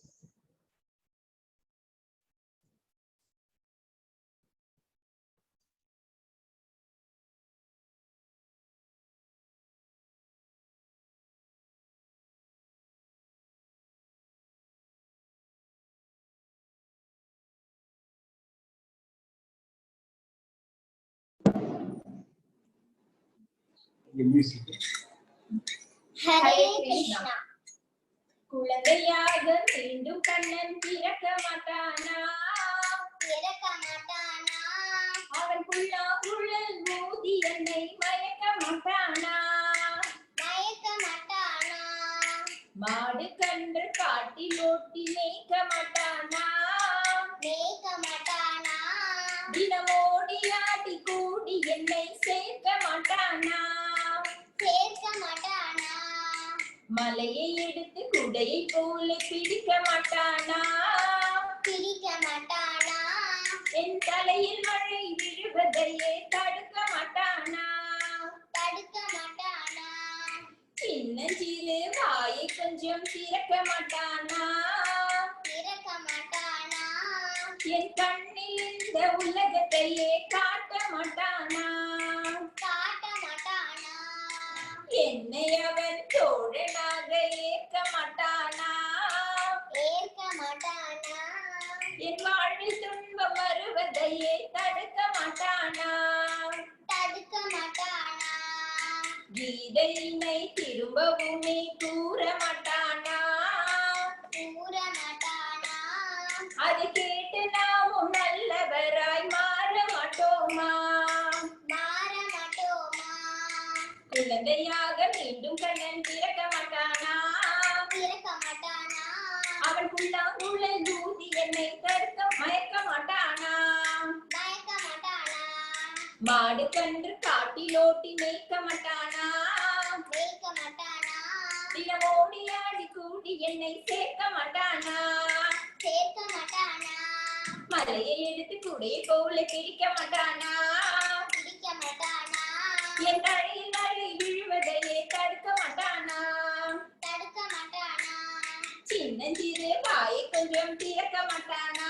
Hare Krishna. குழந்தையாக மீண்டும் கண்ணன் பிறக்க மாட்டானா, அவன் புல்லாங்குழல் மோதி என்னை மயக்க மாட்டானா, மாடு கன்று காட்டில் ஓட்டி மேய்க்க மாட்டானா, தினமோடி ஆடி கூடி என்னை சேர்க்க மாட்டானா, மலையை எடுத்து குடையை போல பிடிக்க மாட்டானா, என் தலையில் மழை விழுவதையே தடுக்க மாட்டானா, சின்னஞ்சிறு வாயை கொஞ்சம் திறக்க மாட்டானா, என் கண்ணில் இந்த உலகத்தையே காட்ட மாட்டானா, என்னை அவன் தோழனாக ஏற்க மாட்டானா, என் வாழ்வில் துன்பம் வருவதையே தடுக்க மாட்டானா, கீதையினை திரும்பவுமே கூற மாட்டானா, அதை கேட்டு நாமும் நல்லவராய் மாற மாட்டோமா, விடையாக மீண்டும் கண்ணன் பிறக்க மாட்டானா அவன் புல்லாங்குழல் ஊதி என்னை தடுக்க மயக்க மாட்டானா மாடு கன்று காட்டிலோட்டி மேய்க்க மாட்டானா தினமோடி ஆடி கூடி என்னை சேர்க்க மாட்டானா மலையை எடுத்து கூடைய போல பிரிக்க மாட்டானா என் தலையில் அழை விழுவதையே தடுக்க மாட்டானா சின்னஞ்சிறு வாயை கொஞ்சம் திறக்க மாட்டானா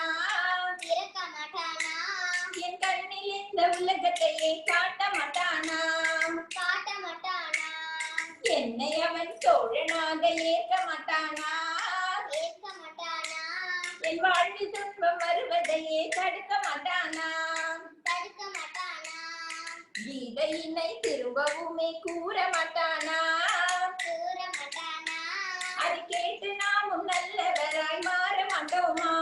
என் கண்ணில் இந்த உலகத்தையே காட்ட மாட்டானா என்னை அவன் தோழனாக ஏற்க மாட்டானா என் வாழ்வில் துன்பம் வருவதையே தடுக்க மாட்டானா கீதையினை திரும்பவுமே கூற மாட்டானா அது கேட்டு நாமும் நல்லவராய் மாற மாட்டோமா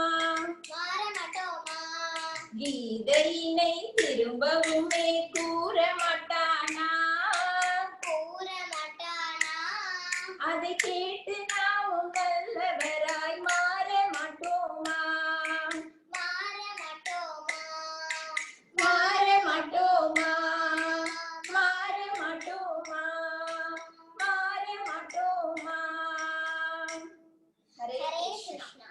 கீதையினை திரும்பவுமே கூற மாட்டானா அதை கேட்டு நாமும் நல்லவராய் மாற மாட்டோமா மாற மாட்டோமா மாற மாட்டோமா மாற மாட்டோமா. Hare Krishna.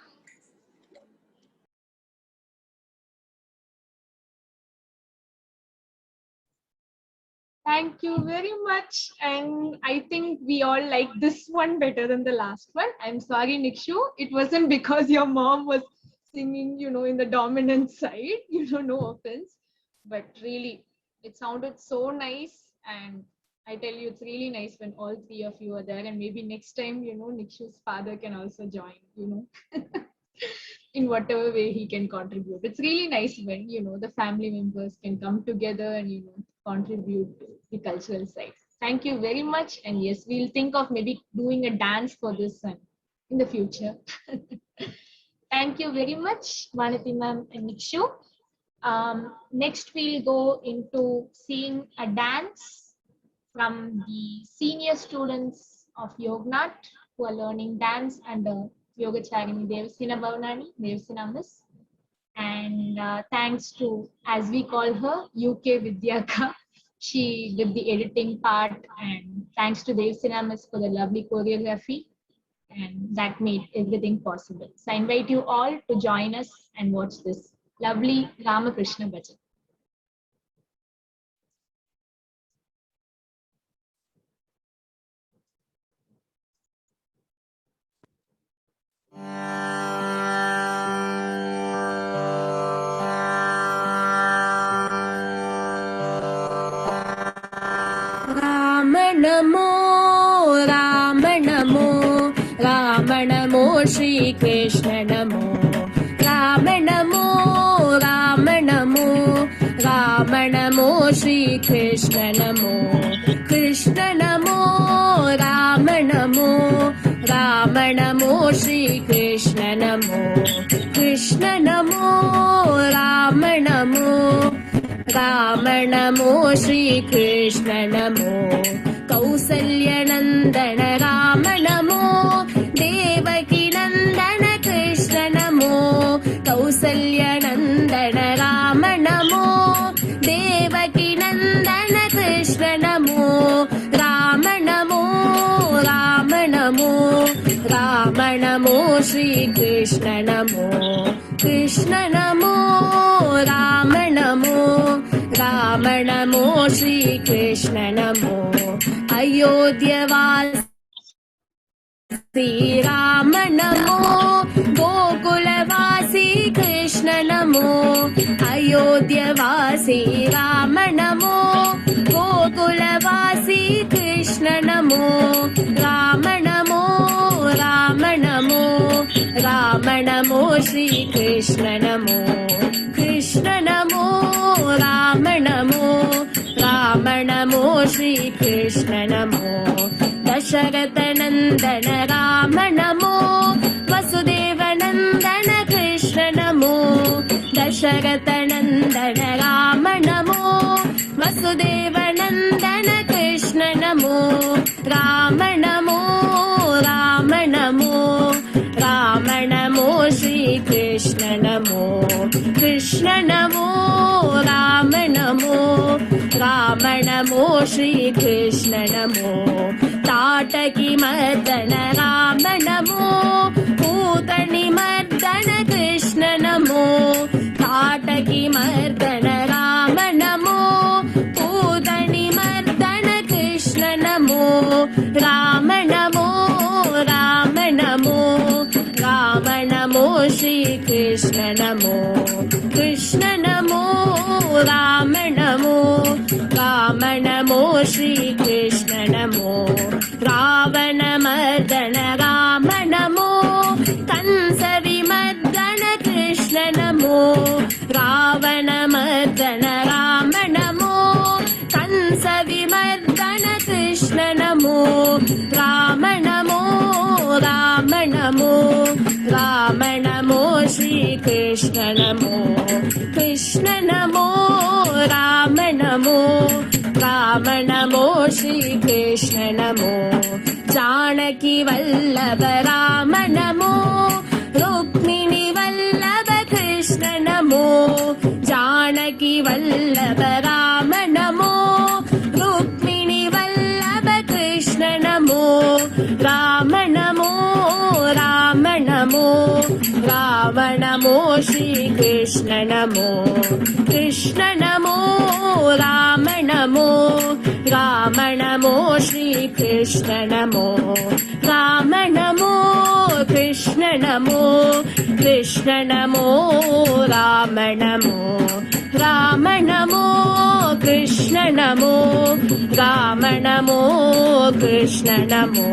Thank you very much. And I think we all like this one better than the last one. I'm sorry, Nikshu. It wasn't because your mom was singing, in the dominant side, no offense. But really, it sounded so nice. And I tell you, it's really nice when all three of you are there. And maybe next time, Nikshu's father can also join, in whatever way he can contribute. It's really nice when, the family members can come together and, contribute to the cultural side. Thank you very much. And yes, we'll think of maybe doing a dance for this one in the future. Thank you very much, Vanati ma'am and Nikshu. Next, we'll go into seeing a dance from the senior students of Yognat who are learning dance under Yogacharini Devasina Bhavanani, Devasina Miss. And thanks to, as we call her, UK Vidyaka, she did the editing part, and thanks to Devasina Miss for the lovely choreography, and that made everything possible. So I invite you all to join us and watch this lovely Ramakrishna Bhajan. नमो श्री कृष्ण नमो राम नमो श्री कृष्ण नमो राम नमो श्री कृष्ण नमो राम नमो श्री कृष्ण नमो कौसल्य नंदन राम नमो देवकी नंदन कृष्ण नमो कौसल्य नंदन राम नमो देवकी नंदन कृष्ण नमो राम नमो श्री कृष्ण नमो राम नमो श्री कृष्ण नमो अयोध्यवासी राम नमो गोकुलवासी कृष्ण नमो अयोध्यवासी राम नमो गोकुलवासी कृष्ण नमो राम नमो श्री कृष्ण नमो राम नमो श्री कृष्ण नमो दशरथ नंदन राम नमो वसुदेव नंदन कृष्ण नमो दशरथ नंदन राम नमो वसुदेव नंदन कृष्ण नमो राम नमो राम नमो राम नमो श्री कृष्ण नमो कृष्ण नमो राम नमो राम नमो श्री कृष्ण नमो ताटकी मर्दन राम नमो पूतनी मर्दन कृष्ण नमो ताटकी मर्दन राम नमो पूतनी मर्दन कृष्ण नमो राम नमो राम नमो राम नमो श्री कृष्ण नमो कृष्ण नमो राम नमो राम नमो श्री कृष्ण नमो रावण मर्दन राम नमो कंस विमर्दन कृष्ण नमो रावण मर्दन राम नमो कंस विमर्दन कृष्ण नमो राम नमो राम नमो राम नमो श्री कृष्ण नमो कृष्ण नमो राम नमो राम नमो श्री कृष्ण नमो जानकी वल्लभ राम नमो रुक्मिणी वल्लभ कृष्ण नमो जानकी वल्लभ राम नमो रुक्मिणी वल्लभ कृष्ण नमो राम नमो राम नमो राम नमो श्री कृष्ण नमो कृष्ण नमो राम नमो राम नमो श्री कृष्ण नमो राम नमो कृष्ण नमो कृष्ण नमो राम नमो राम नमो कृष्ण नमो राम नमो कृष्ण नमो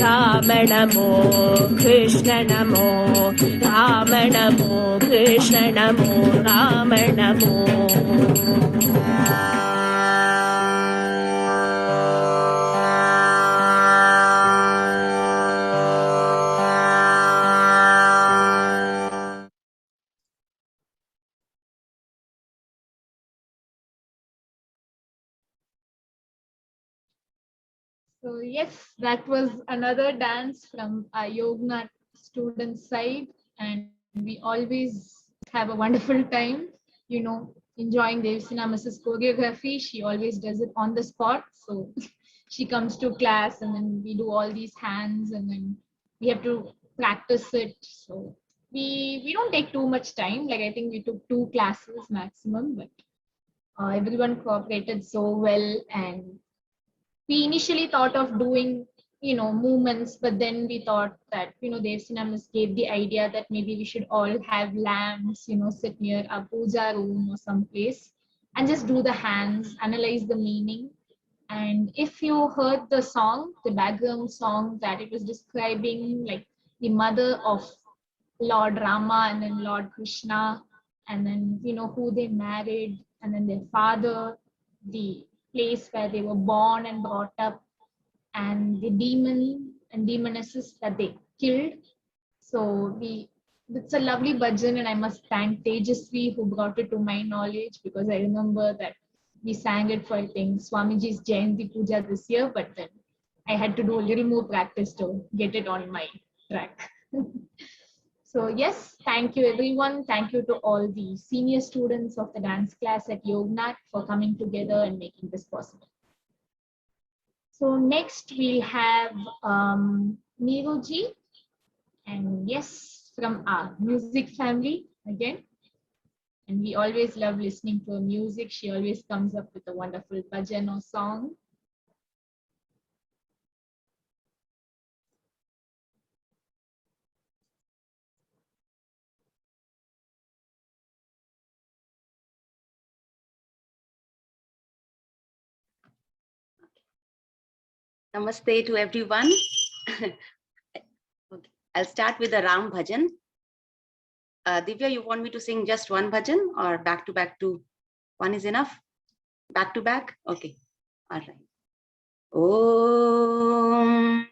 राम नमो कृष्ण नमो राम नमो कृष्ण नमो राम नमो So yes, that was another dance from our Yognath student side, and we always have a wonderful time, enjoying Devsina Mrs. choreography. She always does it on the spot. So she comes to class and then we do all these hands and then we have to practice it. So we don't take too much time. Like I think we took 2 classes maximum, but everyone cooperated so well, and we initially thought of doing movements, but then we thought that Devsina Miss gave the idea that maybe we should all have lamps, sit near a puja room or someplace and just do the hands, analyze the meaning. And if you heard the song, the background song, that it was describing like the mother of Lord Rama and then Lord Krishna, and then who they married, and then their father, the place where they were born and brought up, and the demon and demonesses that they killed. So it's a lovely bhajan, and I must thank Tejasvi who brought it to my knowledge, because I remember that we sang it for I think Swamiji's Jayanti Puja this year, but then I had to do a little more practice to get it on my track. So yes, thank you everyone. Thank you to all the senior students of the dance class at Yognath for coming together and making this possible. So next we'll have Neeruji, and yes, from our music family again. And we always love listening to her music. She always comes up with a wonderful bhajan or song. Namaste to everyone. Okay. I'll start with the Ram Bhajan. Divya, you want me to sing just one bhajan or back to back two? One is enough? Back to back? Okay. All right. Om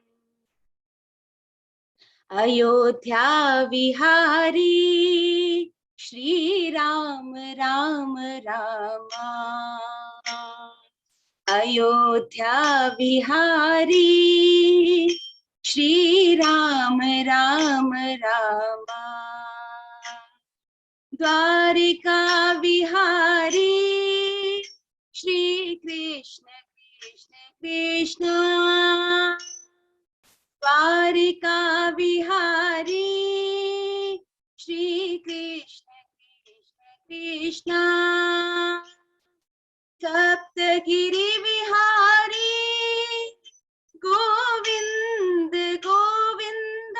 Ayodhya Vihari Shri Ram Ram Rama Ayodhya Vihari Shri Ram Ram Rama Dwarika Vihari Shri Krishna Krishna Krishna Dwarika Vihari Shri Krishna Krishna Krishna Saptagiri Vihari Govind Govind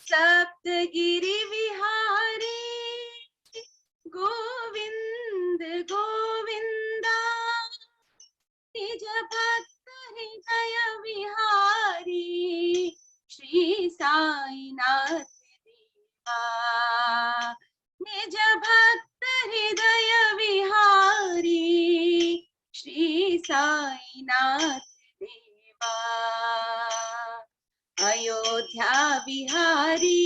Saptagiri Vihari Govind Govind निज भक्त हृदय विहारी श्री साईनाथ देवा निज भक्त हृदय विहारी श्री साईनाथ देवा अयोध्या विहारी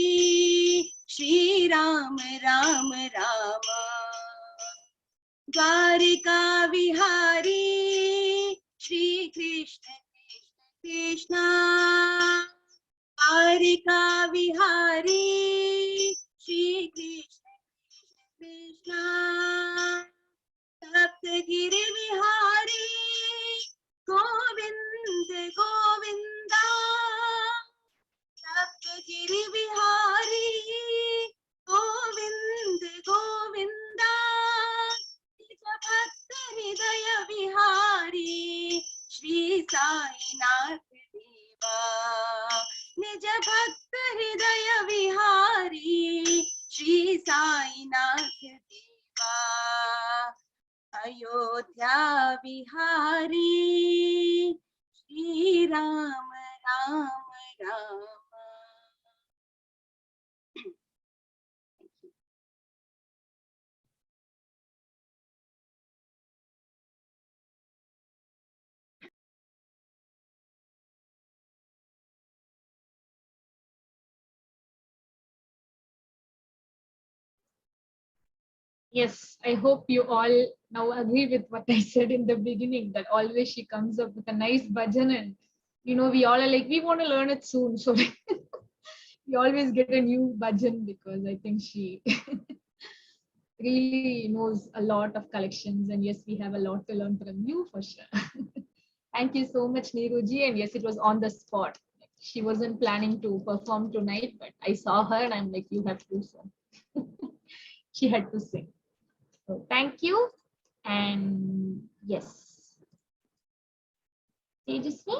श्री राम राम राम द्वारिका विहारी श्री कृष्ण कृष्ण कृष्ण द्वारिका विहारी श्री कृष्ण कृष्ण कृष्ण सप्तगिरि विहारी गोविंद गोविंद सप्तगिरि विहारी गोविंद गोविंद निज भक्त हृदय विहारी श्री साईनाथ देवा निज भक्त हृदय विहारी श्री साईनाथ देवा Ayodhya Vihari Shri Ram Ram Ram Yes, I hope you all now agree with what I said in the beginning, that always she comes up with a nice bhajan, and we all are like, we want to learn it soon. So we always get a new bhajan because I think she really knows a lot of collections, and yes, we have a lot to learn from you for sure. Thank you so much, Neeruji. And yes, it was on the spot. She wasn't planning to perform tonight, but I saw her and I'm like, you have to sing. She had to sing. So thank you. And yes, Tejasvi.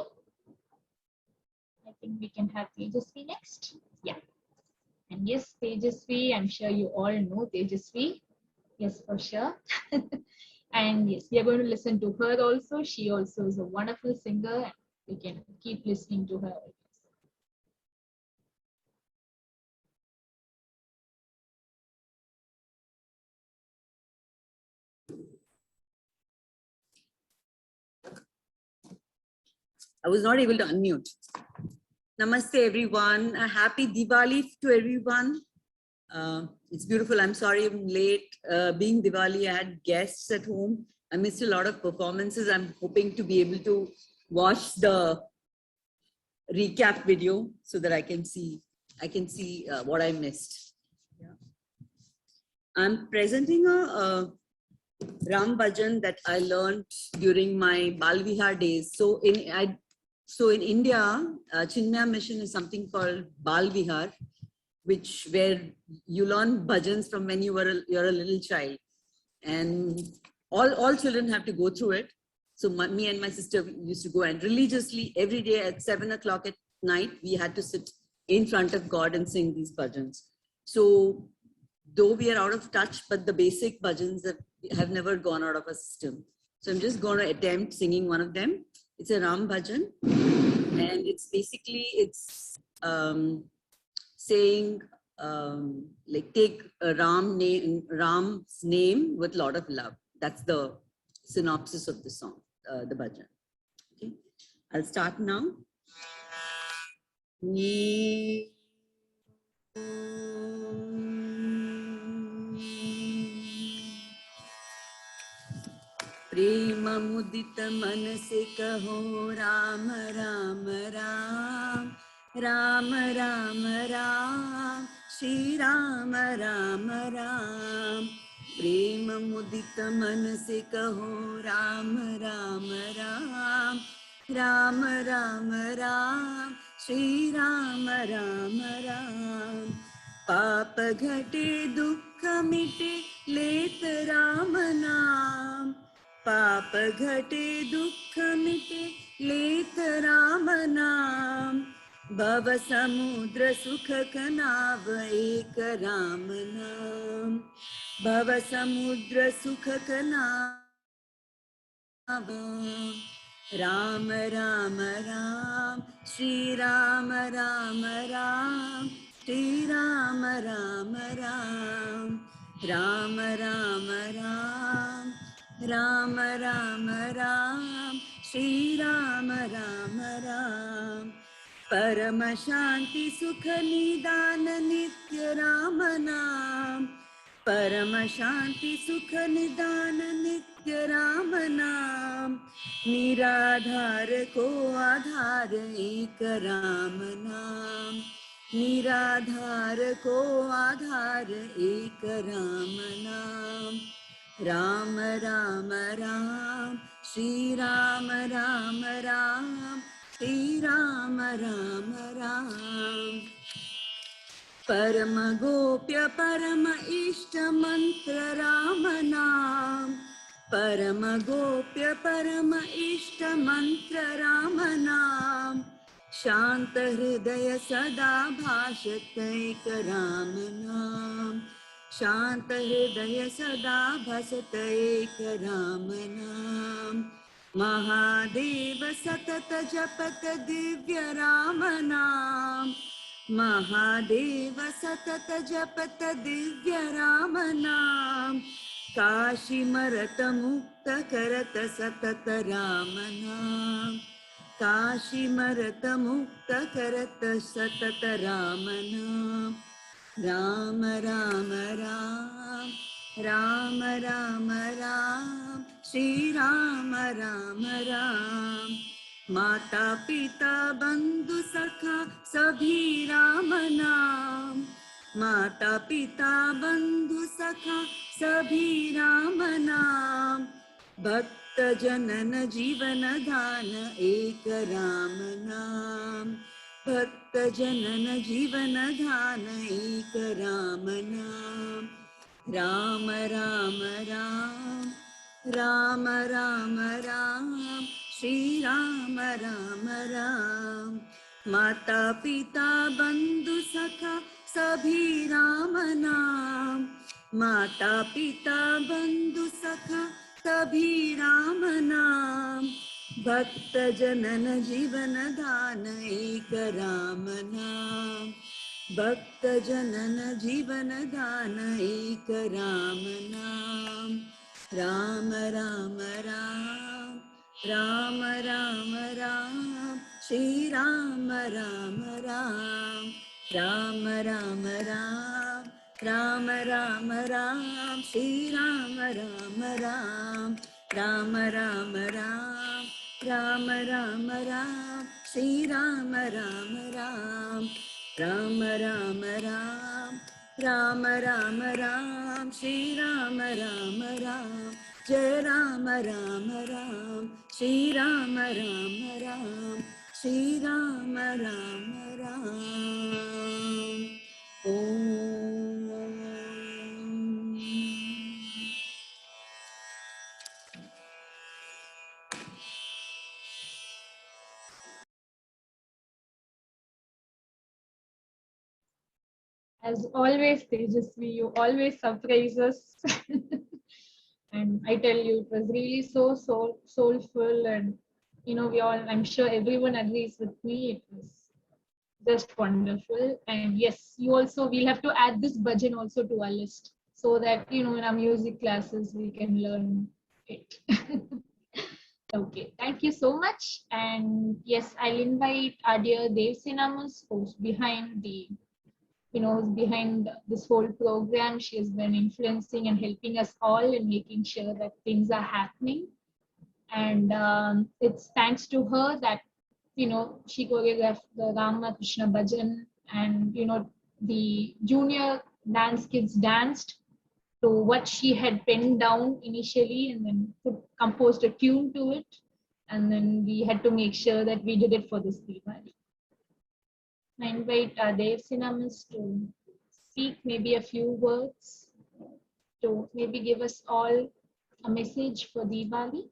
I think we can have Tejasvi next. Yeah. And yes, Tejasvi, I'm sure you all know Tejasvi. Yes, for sure. And yes, we are going to listen to her also. She also is a wonderful singer. And we can keep listening to her. I was not able to unmute. Namaste, everyone. A happy Diwali to everyone. It's beautiful. I'm sorry I'm late. Being Diwali, I had guests at home. I missed a lot of performances. I'm hoping to be able to watch the recap video so that I can see what I missed. Yeah. I'm presenting a Ram Bhajan that I learned during my Bal Vihar days. So in India, Chinmaya Mission is something called Bal Vihar, where you learn bhajans from when you're a little child, and all children have to go through it. So me and my sister used to go, and religiously every day at 7 o'clock at night, we had to sit in front of God and sing these bhajans. So though we are out of touch, but the basic bhajans that have never gone out of our system. So I'm just going to attempt singing one of them. It's a Ram bhajan, and it's saying like take Ram's name with a lot of love. That's the synopsis of the song, the bhajan. Okay, I'll start now. प्रेम मुदित मन से कहो राम राम राम राम राम राम श्री राम राम राम। प्रेम मुदित मन से कहो राम राम राम राम राम राम श्री राम राम राम। पाप घटे दुख मिटे लेत राम नाम। पाप घटे दुख मिटे लेत राम नाम। भव समुद्र सुख कनाव एक राम नाम। भव समुद्र सुख कनाव राम राम राम श्री राम राम राम श्री राम राम राम राम राम राम राम राम राम श्री राम राम राम। परम शांति सुख निदान नित्य राम नाम। परम शांति सुख निदान नित्य राम नाम। निराधार को आधार एक राम नाम। निराधार को आधार एक राम नाम। राम राम राम श्री राम राम राम श्री राम राम राम। परम गोप्य परम इष्ट मंत्र राम नाम। परम गोप्य परम इष्ट मंत्र राम नाम। शांत हृदय सदा भाषत एक राम नाम। शांत हृदय सदा भाषत एक राम नाम। महादेव सतत जपत दिव्य राम नाम। महादेव सतत जपत दिव्य राम नाम। काशी मरत मुक्त करत सतत राम नाम। काशी मरत मुक्त करत सतत राम नाम। राम राम राम राम राम राम श्री राम राम राम। माता पिता बंधु सखा सभी राम नाम। माता पिता बंधु सखा सभी राम नाम। भक्त जनन जीवन दान एक राम नाम। भक्त जनन जीवन दान एक राम नाम। राम राम राम राम राम राम श्री राम राम राम। माता पिता बंधु सखा सभी राम नाम। माता पिता बंधु सखा सभी राम नाम। भक्त जनन जीवन दान एक राम नाम। भक्त जनन जीवन दान एक राम नाम। राम राम राम राम राम राम श्री राम राम राम। राम राम राम राम राम राम श्री राम राम राम। राम राम राम राम राम राम श्री राम राम राम। राम राम राम राम राम राम श्री राम राम राम। जय राम राम राम श्री राम राम राम श्री राम राम राम। ओम। As always, Tejasvi, you always surprise us. And I tell you, it was really so soulful, and we all, I'm sure everyone agrees with me, it was just wonderful. And yes, we'll have to add this bhajan also to our list, so that in our music classes we can learn it. Okay, thank you so much. And yes, I'll invite our dear Dev Sinamus, who's behind this whole program. She has been influencing and helping us all in making sure that things are happening. And it's thanks to her that, she choreographed the Rama Krishna Bhajan, and, the junior dance kids danced to what she had penned down initially, and then composed a tune to it. And then we had to make sure that we did it for this Diwali. I invite Dev Sinamis to speak maybe a few words to maybe give us all a message for Diwali.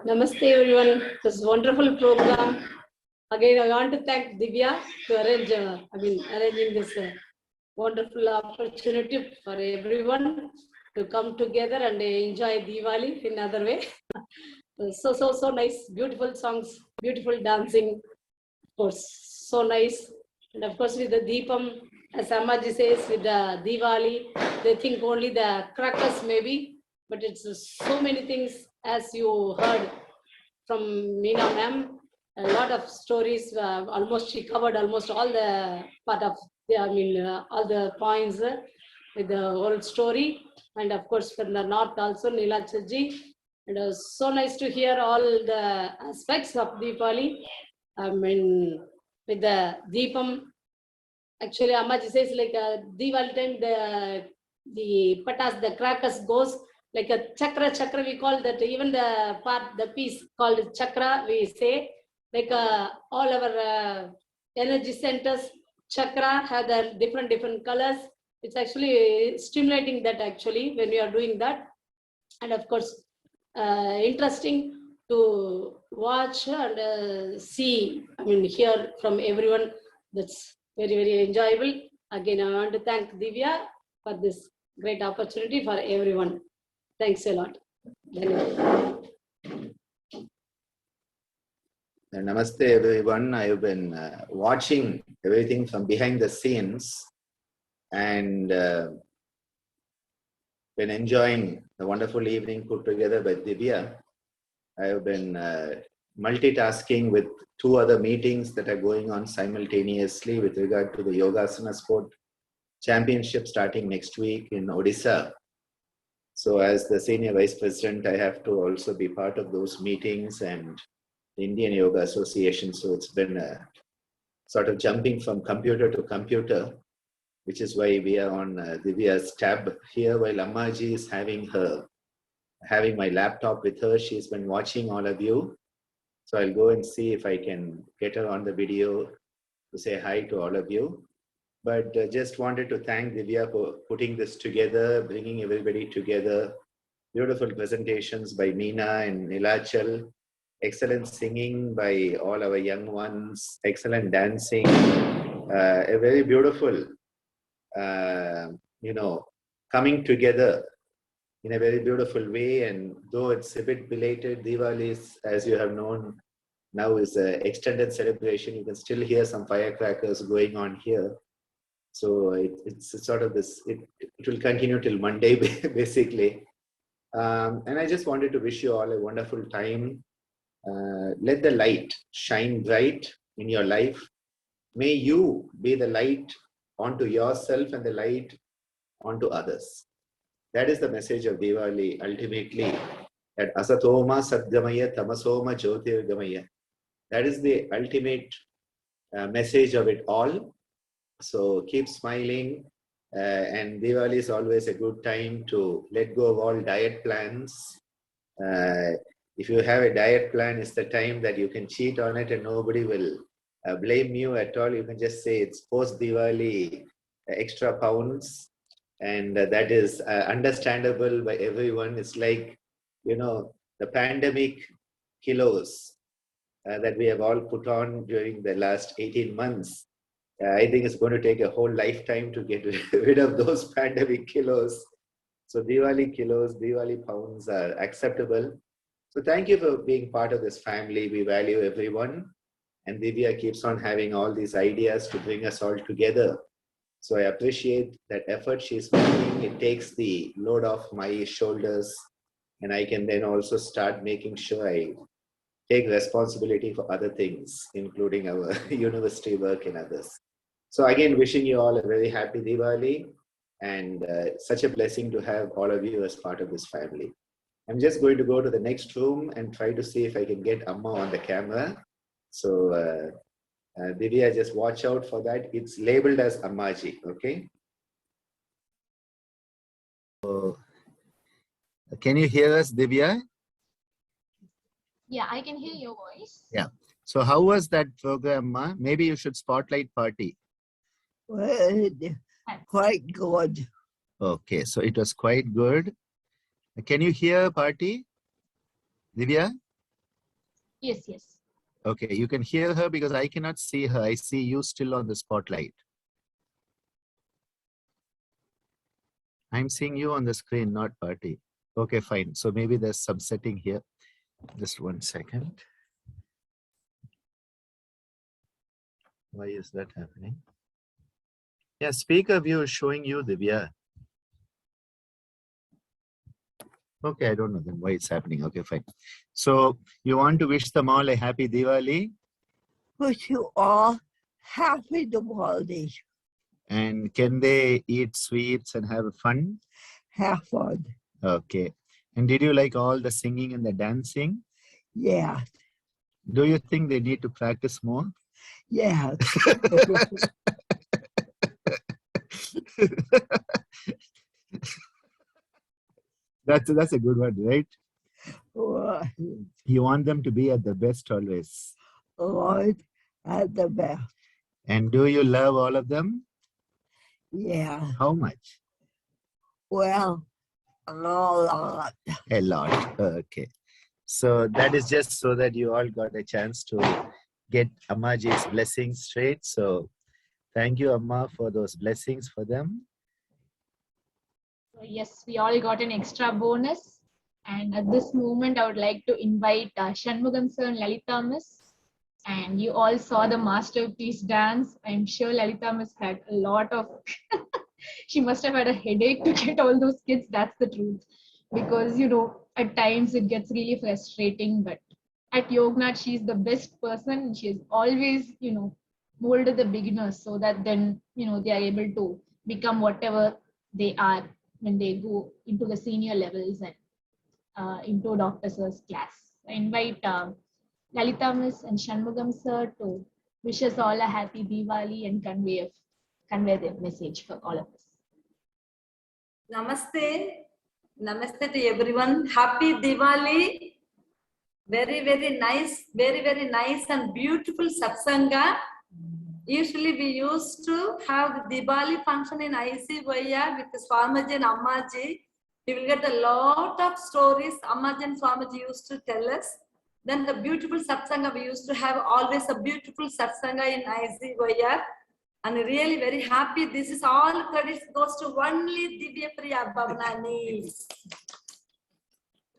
Namaste everyone. This wonderful program. Again, I want to thank Divya to arranging this wonderful opportunity for everyone to come together and enjoy Diwali in another way. So nice, beautiful songs, beautiful dancing, of course, so nice. And of course, with the Deepam, as Ammaji says, with the Diwali, they think only the crackers maybe, but it's so many things, as you heard from Meena ma'am, a lot of stories. Almost she covered almost all the part of all the points with the whole story. And of course, from the north also, Neelachal-ji. It was so nice to hear all the aspects of Diwali. With the Deepam, actually, Ammaji says like Diwali time, the patas, the crackers goes like a chakra, we call that. Even the piece called chakra, we say, like all our energy centers, chakra have the different colors. It's actually stimulating that actually when we are doing that. And of course, interesting to watch and see, hear from everyone. That's very enjoyable. Again, I want to thank Divya for this great opportunity for everyone. Thanks a lot. Namaste everyone. I have been watching everything from behind the scenes and been enjoying the wonderful evening put together by Divya. I have been multitasking with 2 other meetings that are going on simultaneously with regard to the Yogasana Sport Championship starting next week in Odisha. So as the Senior Vice President, I have to also be part of those meetings and the Indian Yoga Association. So it's been sort of jumping from computer to computer, which is why we are on Divya's tab here while Ammaji is having my laptop with her. She's been watching all of you. So I'll go and see if I can get her on the video to say hi to all of you. But just wanted to thank Divya for putting this together, bringing everybody together. Beautiful presentations by Meena and Neelachal. Excellent singing by all our young ones. Excellent dancing. A very beautiful, coming together in a very beautiful way. And though it's a bit belated, Diwali is, as you have known, now is an extended celebration. You can still hear some firecrackers going on here. So it's sort of this, it will continue till Monday, basically. And I just wanted to wish you all a wonderful time. Let the light shine bright in your life. May you be the light onto yourself and the light onto others. That is the message of Diwali, ultimately. That Asatoma Sadgamaya Tamasoma Jyotirgamaya. That is the ultimate message of it all. So keep smiling, and Diwali is always a good time to let go of all diet plans. If you have a diet plan, it's the time that you can cheat on it and nobody will blame you at all. You can just say it's post-Diwali extra pounds, and that is understandable by everyone. It's like, the pandemic kilos that we have all put on during the last 18 months. I think it's going to take a whole lifetime to get rid of those pandemic kilos. So Diwali kilos, Diwali pounds are acceptable. So thank you for being part of this family. We value everyone. And Divya keeps on having all these ideas to bring us all together. So I appreciate that effort she's making. It takes the load off my shoulders. And I can then also start making sure I take responsibility for other things, including our university work and others. So again, wishing you all a very happy Diwali, and such a blessing to have all of you as part of this family. I'm just going to go to the next room and try to see if I can get Amma on the camera. So Divya, just watch out for that. It's labeled as Ammaji, okay? So, can you hear us, Divya? Yeah, I can hear your voice. Yeah. So how was that program, Ma? Maybe you should spotlight party. Well, quite good. Okay, so it was quite good. Can you hear party, Divya? Yes, yes. Okay, you can hear her because I cannot see her. I see you still on the spotlight. I'm seeing you on the screen, not party. Okay, fine. So maybe there's some setting here. Just 1 second. Why is that happening? Yeah, speaker view is showing you, Divya. Okay, I don't know then why it's happening. Okay, fine. So you want to wish them all a happy Diwali? Wish you all happy Diwali. And can they eat sweets and have fun? Have fun. Okay. And did you like all the singing and the dancing? Yeah. Do you think they need to practice more? Yeah. That's a good one, right? Right. You want them to be at the best always. Right. At the best. And do you love all of them? Yeah. How much? Well, a lot. A lot. Okay. So that is just so that you all got a chance to get Ammaji's blessings straight. So thank you, Amma, for those blessings for them. So yes, we all got an extra bonus. And at this moment, I would like to invite Shanmugam sir and Lalita miss. And you all saw the masterpiece dance. I'm sure Lalita miss had a lot of, she must have had a headache to get all those kids. That's the truth. Because, you know, at times it gets really frustrating. But at Yognath, she's the best person. And she has always, you know, molded the beginners so that then, you know, they are able to become whatever they are when they go into the senior levels and into Dr. Sir's class. I invite Lalita miss and Shanmugam sir to wish us all a happy Diwali and convey the message for all of us. Namaste. Namaste to everyone. Happy Diwali. Very, very nice and beautiful satsanga. Usually we used to have the Diwali function in ICYR with Swamiji and Ammaji. We will get a lot of stories Ammaji and Swamiji used to tell us. Then the beautiful satsanga, we used to have always a beautiful satsanga in ICYR. And really very happy. This is all credits goes to only Divya Priya Bhavanani.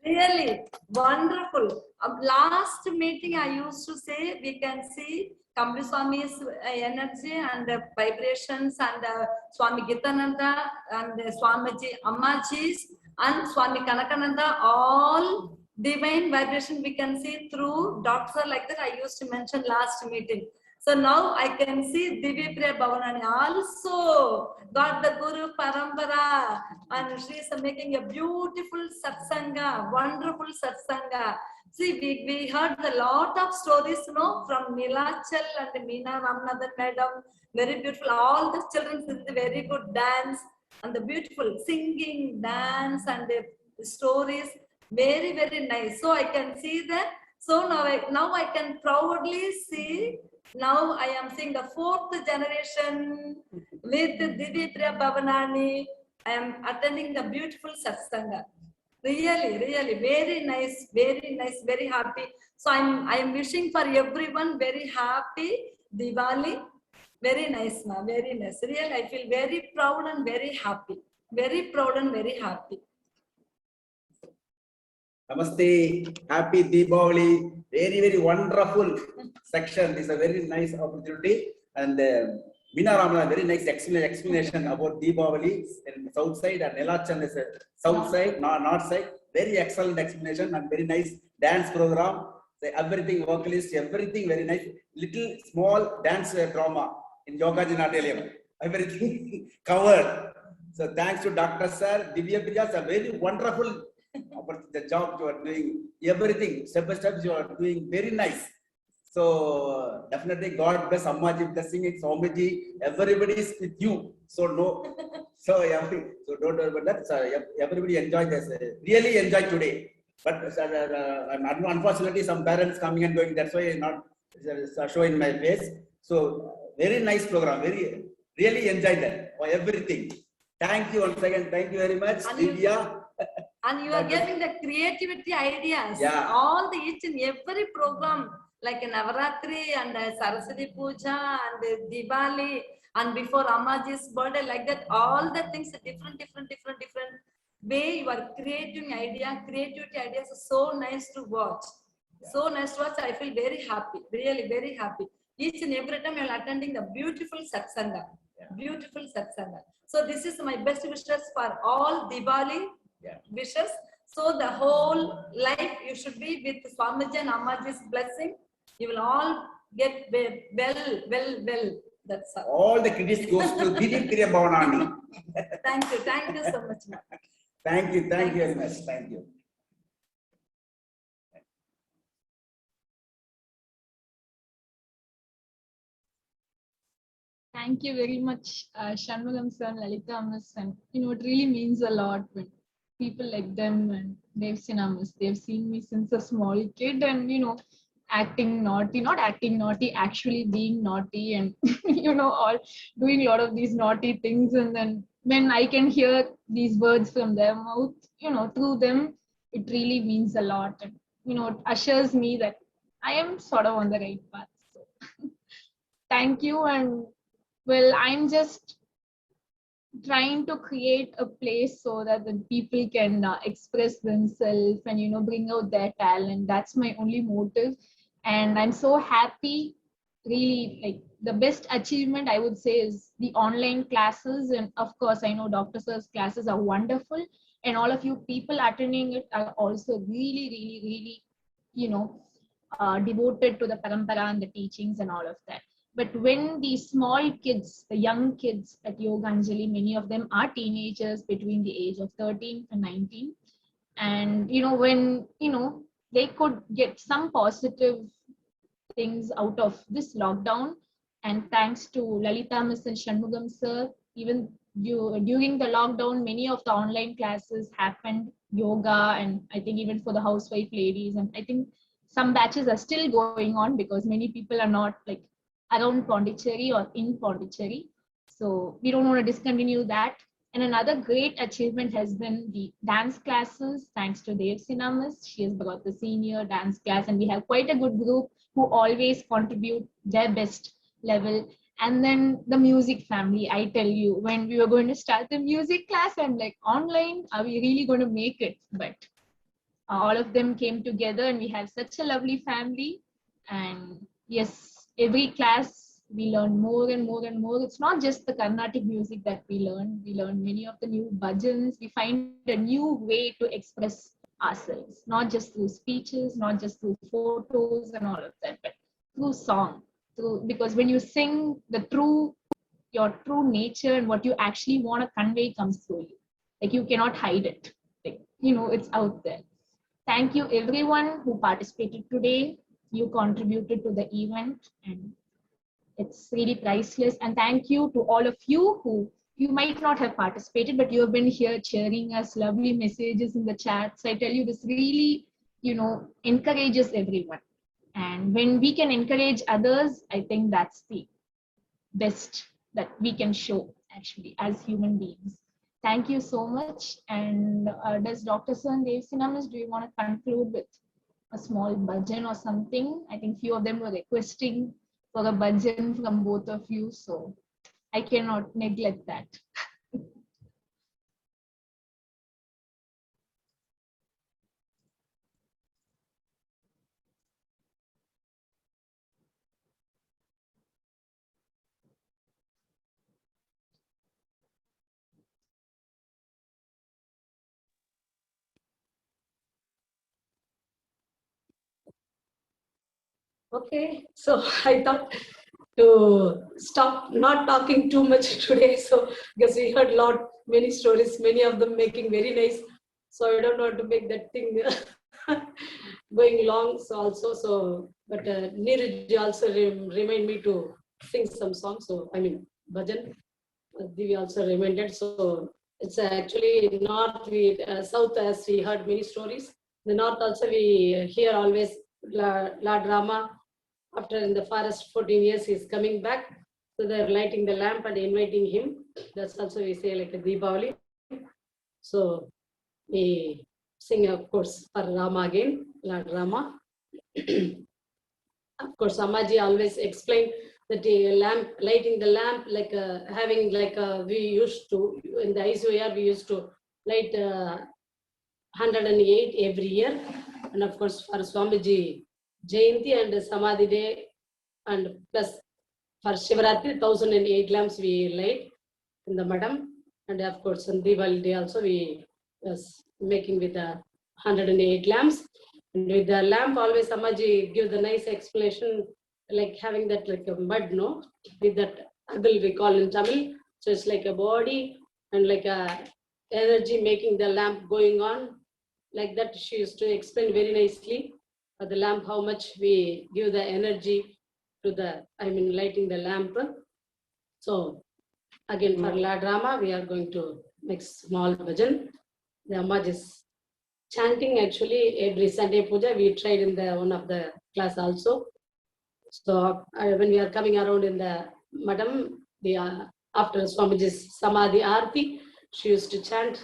Really wonderful. Last meeting I used to say we can see Kambli Swami's energy and vibrations and Swami Gitananda and Swamiji Ammaji's and Swami Kanakananda, all divine vibration we can see through Dr. like that I used to mention last meeting. So now I can see Divya Priya Bhavanani also got the Guru Parambara and she is making a beautiful satsanga, wonderful satsanga. See, we heard a lot of stories, you know, from Nilachal and Meena Ramanathan Madam, very beautiful. All the children did the very good dance and the beautiful singing, dance and the stories, very, very nice. So I can see that. So now I can proudly see. Now I am seeing the 4th generation with Divya Priya Bhavanani. I am attending the beautiful satsanga. Really, very nice, very happy. So I am wishing for everyone very happy Diwali. Very nice, ma. Very nice. Really, I feel very proud and very happy. Very proud and very happy. Namaste, happy Deepavali. Very wonderful section. This is a very nice opportunity. And Meena Ramanathan, very nice explanation about Deepavali in the south side, and Nilachal is south side, north side. Very excellent explanation and very nice dance program. So everything, vocalist, everything very nice. Little small dance drama in Yogaji Natyaliyam. Everything covered. So thanks to Dr. Sir, Divya Priya, a very wonderful about the job you are doing, everything, step by step, you are doing very nice. So definitely God bless Ammaji, blessing it, Swamiji, everybody is with you. So no, so don't worry about that. So everybody enjoy this, really enjoy today. But unfortunately, some parents coming and going, that's why not showing my face. So very nice program, really enjoy that for everything. Thank you once again. Thank you very much, Divya. And you are getting the creativity ideas. Yeah. All the each and every program, like Navaratri and Saraswati Puja and Diwali and before Ammaji's birthday, like that, all the things are different way you are creating creativity ideas are so nice to watch. So nice to watch. I feel very happy, really very happy. Each and every time you are attending the beautiful satsanga, beautiful satsanga. So this is my best wishes for all Diwali wishes. So the whole life you should be with Swamiji and Ammaji's blessing. You will all get well. That's all the credits goes to Dilip Priya Bhavanani. Thank you so much. Thank you very much. Thank you. Thank you very much, Shanmugam sir, Lalita miss, and it really means a lot when people like them and Devsina miss, they've seen me since a small kid, and acting naughty, not acting naughty, actually being naughty, and all doing a lot of these naughty things, and then when I can hear these words from their mouth, through them, it really means a lot, and it assures me that I am sort of on the right path. So thank you. And well, I'm just trying to create a place so that the people can express themselves and bring out their talent. That's my only motive, and I'm so happy. Really, like the best achievement I would say is the online classes, and of course I know Dr. Sir's classes are wonderful, and all of you people attending it are also really devoted to the parampara and the teachings and all of that. But when the small kids, the young kids at Yoga Anjali, many of them are teenagers between the age of 13 and 19. And, when, they could get some positive things out of this lockdown. And thanks to Lalita Miss and Shanmugam sir, even during the lockdown, many of the online classes happened, yoga, and I think even for the housewife ladies. And I think some batches are still going on because many people are not like around Pondicherry or in Pondicherry. So we don't want to discontinue that. And another great achievement has been the dance classes, thanks to Devsina Miss. She has brought the senior dance class, and we have quite a good group who always contribute their best level. And then the music family, I tell you, when we were going to start the music class, I'm like, online, are we really going to make it? But all of them came together, and we have such a lovely family. And yes, every class we learn more and more and more. It's not just the Carnatic music that we learn. We learn many of the new bhajans. We find a new way to express ourselves, not just through speeches, not just through photos and all of that, but through song. Because when you sing, your true nature and what you actually want to convey comes through you. Like you cannot hide it. Like, it's out there. Thank you everyone who participated today. You contributed to the event, and it's really priceless. And thank you to all of you who you might not have participated, but you have been here cheering us, lovely messages in the chats. I tell you, this really, encourages everyone. And when we can encourage others, I think that's the best that we can show actually as human beings. Thank you so much. And does Dr. Sir and Devsina Miss, do you want to conclude with a small bhajan or something? I think few of them were requesting for a bhajan from both of you, so I cannot neglect that. Okay, so I thought to stop not talking too much today. So because we heard many stories, many of them making very nice So I don't want to make that thing going long. So also, so but Neeraj also remind me to sing some songs. So I mean, bhajan. Divi also reminded. So it's actually north, south, as we heard many stories. The north also we hear always Lord Rama, after in the forest 14 years, he's coming back. So they're lighting the lamp and inviting him. That's also we say like a Deepavali. So we sing, of course, for Rama again, Lord Rama. Of course, Amaji always explained that the lamp, lighting the lamp, like having like we used to, in the ICOR, we used to light 108 every year. And of course, for Swamiji Jayanti and Samadhi Day, and plus for Shivaratri, 1008 lamps we light in the Madam. And of course, on Diwali Day also, we was making with 108 lamps. And with the lamp, always Samaji give the nice explanation, like having that like a mud, no? With that agul we call in Tamil. So it's like a body and like a energy making the lamp going on. Like that, she used to explain very nicely the lamp, how much we give the energy to the, I mean, lighting the lamp. So again, for Lord Rama, we are going to make small bhajan. The Ammaj is chanting actually every Sunday puja. We tried in the one of the class also. So when we are coming around in the Madam, after Swamiji's Samadhi Aarti, she used to chant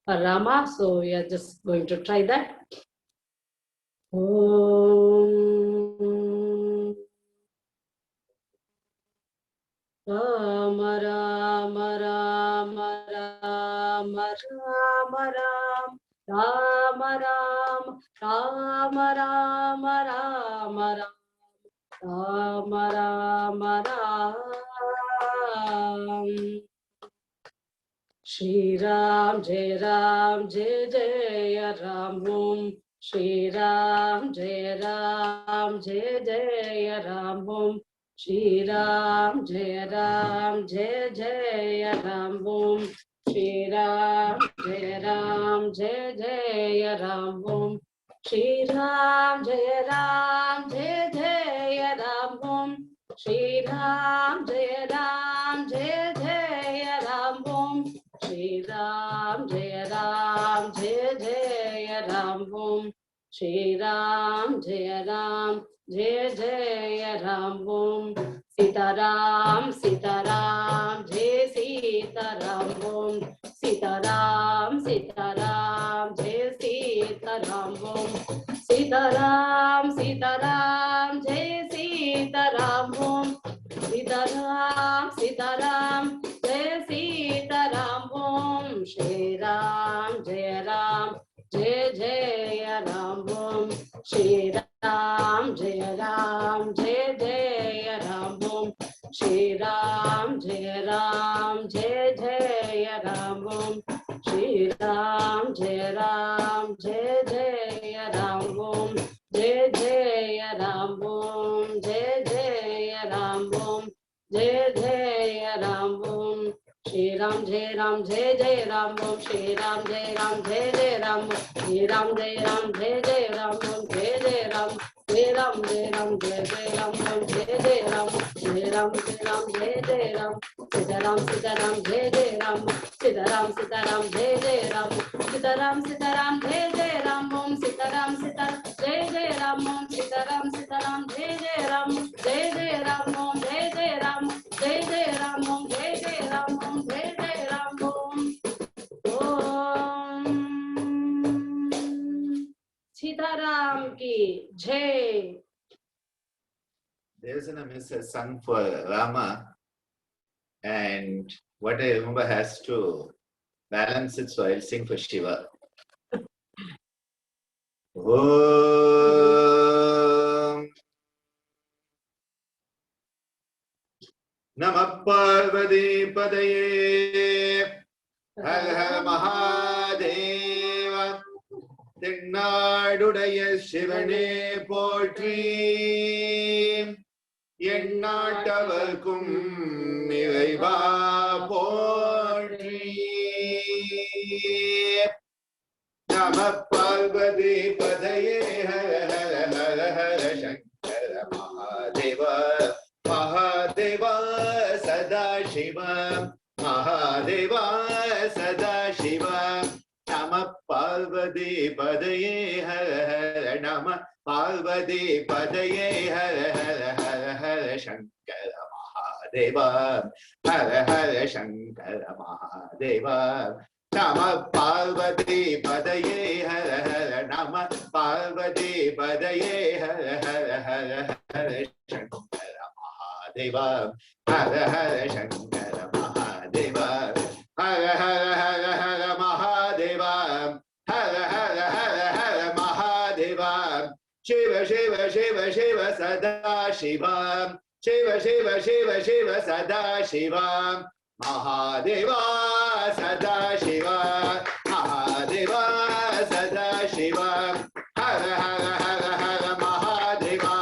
for Rama. So we are just going to try that. Om Rama Rama Rama Rama Rama Rama Rama Rama Rama Rama Rama Ram. Shri Ram Jai Jai Ram Om. Shri Ram Jai Jai Ram Om. Shri Ram Jai Jai Ram Om. Shri Ram Jai Ram Om. Shri Ram Jai Jai Ram Om. Shri Ram Jai Jai Ram Om. Shri Ram Jai Jai Ram Om. Shri Ram Jai Jai Ram Om. Sita Ram Jai Sita Ram Om. Sita Ram Jai Sita Ram Om. Sita Ram Jai Sita Ram Om. Sita Ram Jai Sita Ram Om. Shri Ram Jai Ram Om. Shri Ram Jai Ram Om. Shri Ram Jai Ram Om. Shri Ram Jai Ram Om. Jai Ram Om. Jai Ram Om. Jai Ram Om. Shri Ram Jai Ram Om. Shri Ram Jai Ram Om. Shri Ram Jai Ram Om. Jai Ram. Jai Ram Jai Ram Om. Jai Ram. Jai Ram Jai Ram. Sita Ram Jai Ram. Sita Ram Jai Ram. Sita Ram Jai Ram Om. Sita Ram Jai Ram Om. Sita Ram Jai Ram. Jai Ram Om. Jai Ram. Jai Ram Om. Jai Ram Om. Jai Ram Om. Om Sitaram ki Jai. Devasana Miss has sung for Rama, and what I remember has to balance it, so I'll sing for Shiva. Om Namah Parvati Padaye Har Har Mahadeva Tegnadudaya Shivane Potri Yennattavarkum Iraiva Potri Namah Parvati Padaye Hara Hara Hara Hara Shankara Mahadeva Mahadeva Sadashiva Mahadeva Sadashiva Namah Parvati Padaye Hara Hara Namah Parvati Padaye Hara Hara Hara Hara Shankara Mahadeva Hara Hara Shankara Mahadeva Namah Parvati Padaye Hara Hara Namah Parvati Padaye Hara Hara Hara Hara Shankara Mahadeva Hara Hara Shankara Mahadeva Hara Hara Hara Hara Mahadeva Hara Hara Hara Hara Mahadeva Shiva Shiva Shiva Shiva Sada Shiva Shiva Shiva Shiva Shiva Sada Shiva Mahadeva Sada Shiva Mahadeva Sada Shiva Hara Hara Hara Hara Mahadeva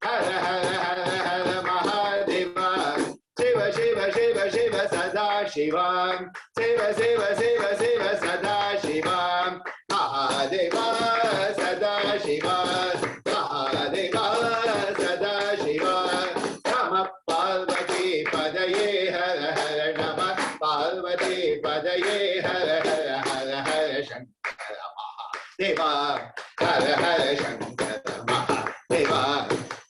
Hara Hara Hara Hara Mahadeva Shiva Shiva Shiva Shiva Sada Shiva Shiva Shiva Shiva Shiva Sada Shiva Mahadeva Sada Shiva Mahadeva Sada Shiva Namah Parvati Padaye Hara Hara Namah Parvati Padaye Hara Hara Hara Hara Shankara Mahadeva Hara Hara Shankara Mahadeva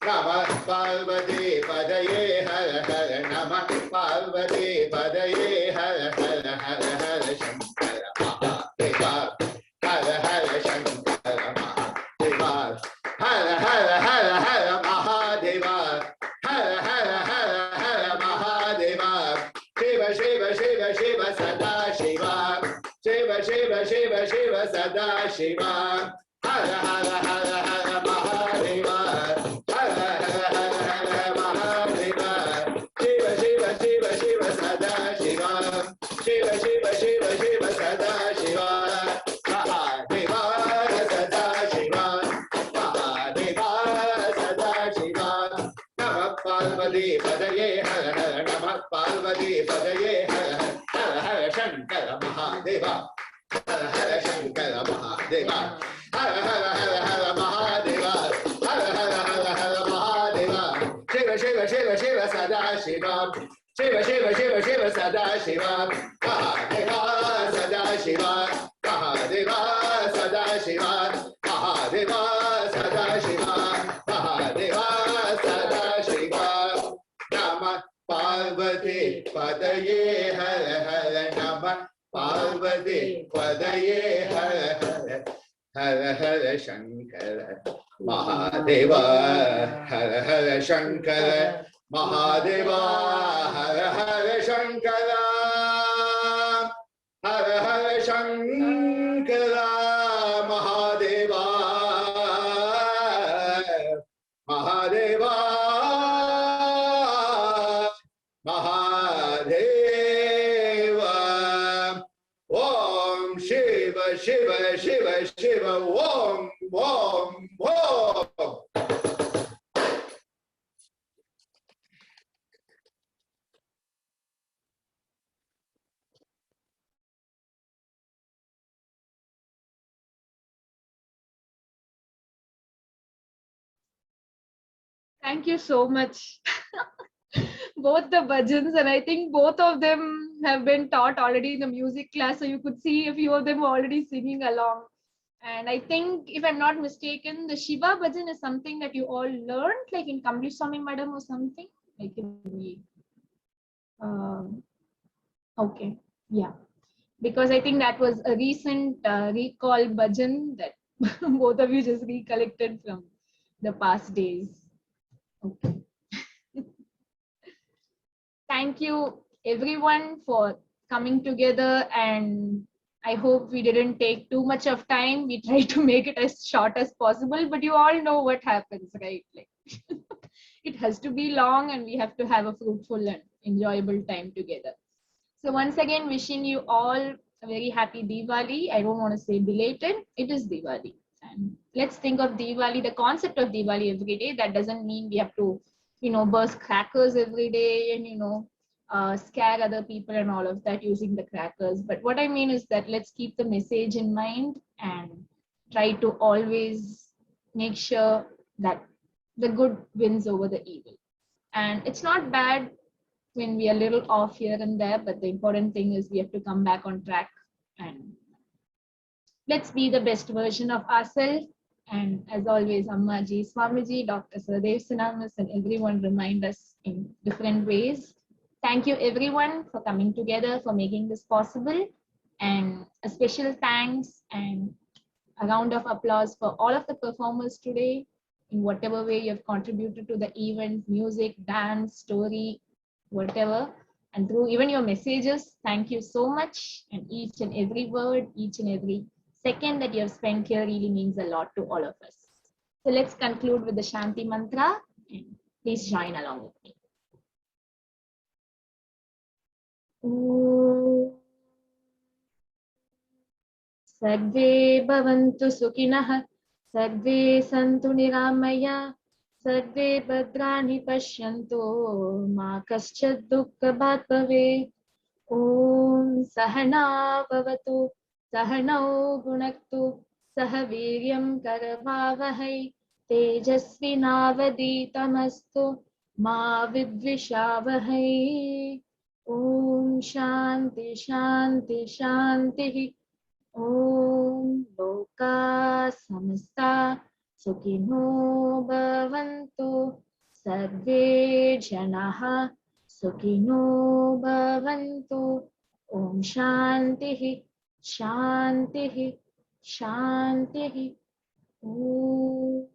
Namah Parvati Padaye Hara Hara Namah Parvati Padaye Hara Hara Hara Hara Shankara Mahadeva Hara Hara Shankara Mahadeva Hara Hara Hara Hara Mahadeva Hara Hara Hara Hara Mahadeva Shiva Shiva Shiva Shiva Sada Shiva Shiva Shiva Shiva Shiva Sada Shiva Hara Hara Hara Hara Mahadeva Hara Hara Hara Hara Mahadeva Shiva Shiva Shiva Shiva Sada Shiva Shiva Shiva Shiva Shiva Sada Shiva Mahadeva Sada Shiva Mahadeva Sada Shiva Namah Parvati Padaye Hara Hara Namah Parvati Padaye Hara Hara Hara Shankara Mahadeva Hara Hara Shankara Mahadeva Hara Hara Hara Hara Mahadeva Hara Hara Hara Hara Mahadeva Shiva Shiva Shiva Shiva Sada Shiva Shiva Shiva Shiva Shiva Sada Shiva Mahadeva Sada Shiva Mahadeva Sada Shiva Mahadeva Sada Shiva Mahadeva Sada Shiva Namah Parvati Padaye Hara Hara Namah Parvati Padaye Hara Hara Hara Hara Shankara Mahadeva Hara Hara Shankara Mahadeva Hara Hara Shankara Hara Hara Shankara Mahadeva Mahadeva Mahadeva Om Shiva Shiva Shiva Shiva Om Om Om Thank you so much. Both the bhajans, and I think both of them have been taught already in the music class, so you could see a few of them already singing along. And I think, if I'm not mistaken, the Shiva bhajan is something that you all learned, like in Kamlesh Swami Madam or something. Like in the, okay, yeah, because I think that was a recent recall bhajan that both of you just recollected from the past days. Okay. Thank you everyone for coming together, and I hope we didn't take too much of time. We tried to make it as short as possible, but you all know what happens, right? Like it has to be long and we have to have a fruitful and enjoyable time together. So once again, wishing you all a very happy Diwali. I don't want to say belated, it is Diwali. And let's think of Diwali, the concept of Diwali every day. That doesn't mean we have to, burst crackers every day and, scare other people and all of that using the crackers. But what I mean is that let's keep the message in mind and try to always make sure that the good wins over the evil. And it's not bad when we are a little off here and there, but the important thing is we have to come back on track and let's be the best version of ourselves. And as always, Ammaji, Swamiji, Dr. Saradev Sinamas, and everyone remind us in different ways. Thank you everyone for coming together, for making this possible. And a special thanks and a round of applause for all of the performers today in whatever way you have contributed to the event, music, dance, story, whatever. And through even your messages, thank you so much. And each and every word, each and every second that you have spent here really means a lot to all of us. So let's conclude with the Shanti Mantra. And please join along with me. Om Sarve Bhavantu Sukhinah, Sarve Santu Niramaya, Sarve Bhadrani Pashyantu, Ma Kaschat Dukkha Bhat Bhavet. Om Sahana Bhavatu, Sahanau Bhunaktu, Sahaviryam Karavavahai, Tejasvinavaditamastu, Ma Vidvishavahai. Om Shanti Shanti Shanti. Om Loka Samasta Sukhino Bhavantu, Sarve Janaha Sukhino Bhavantu. Om Shanti Shanti Shanti. Om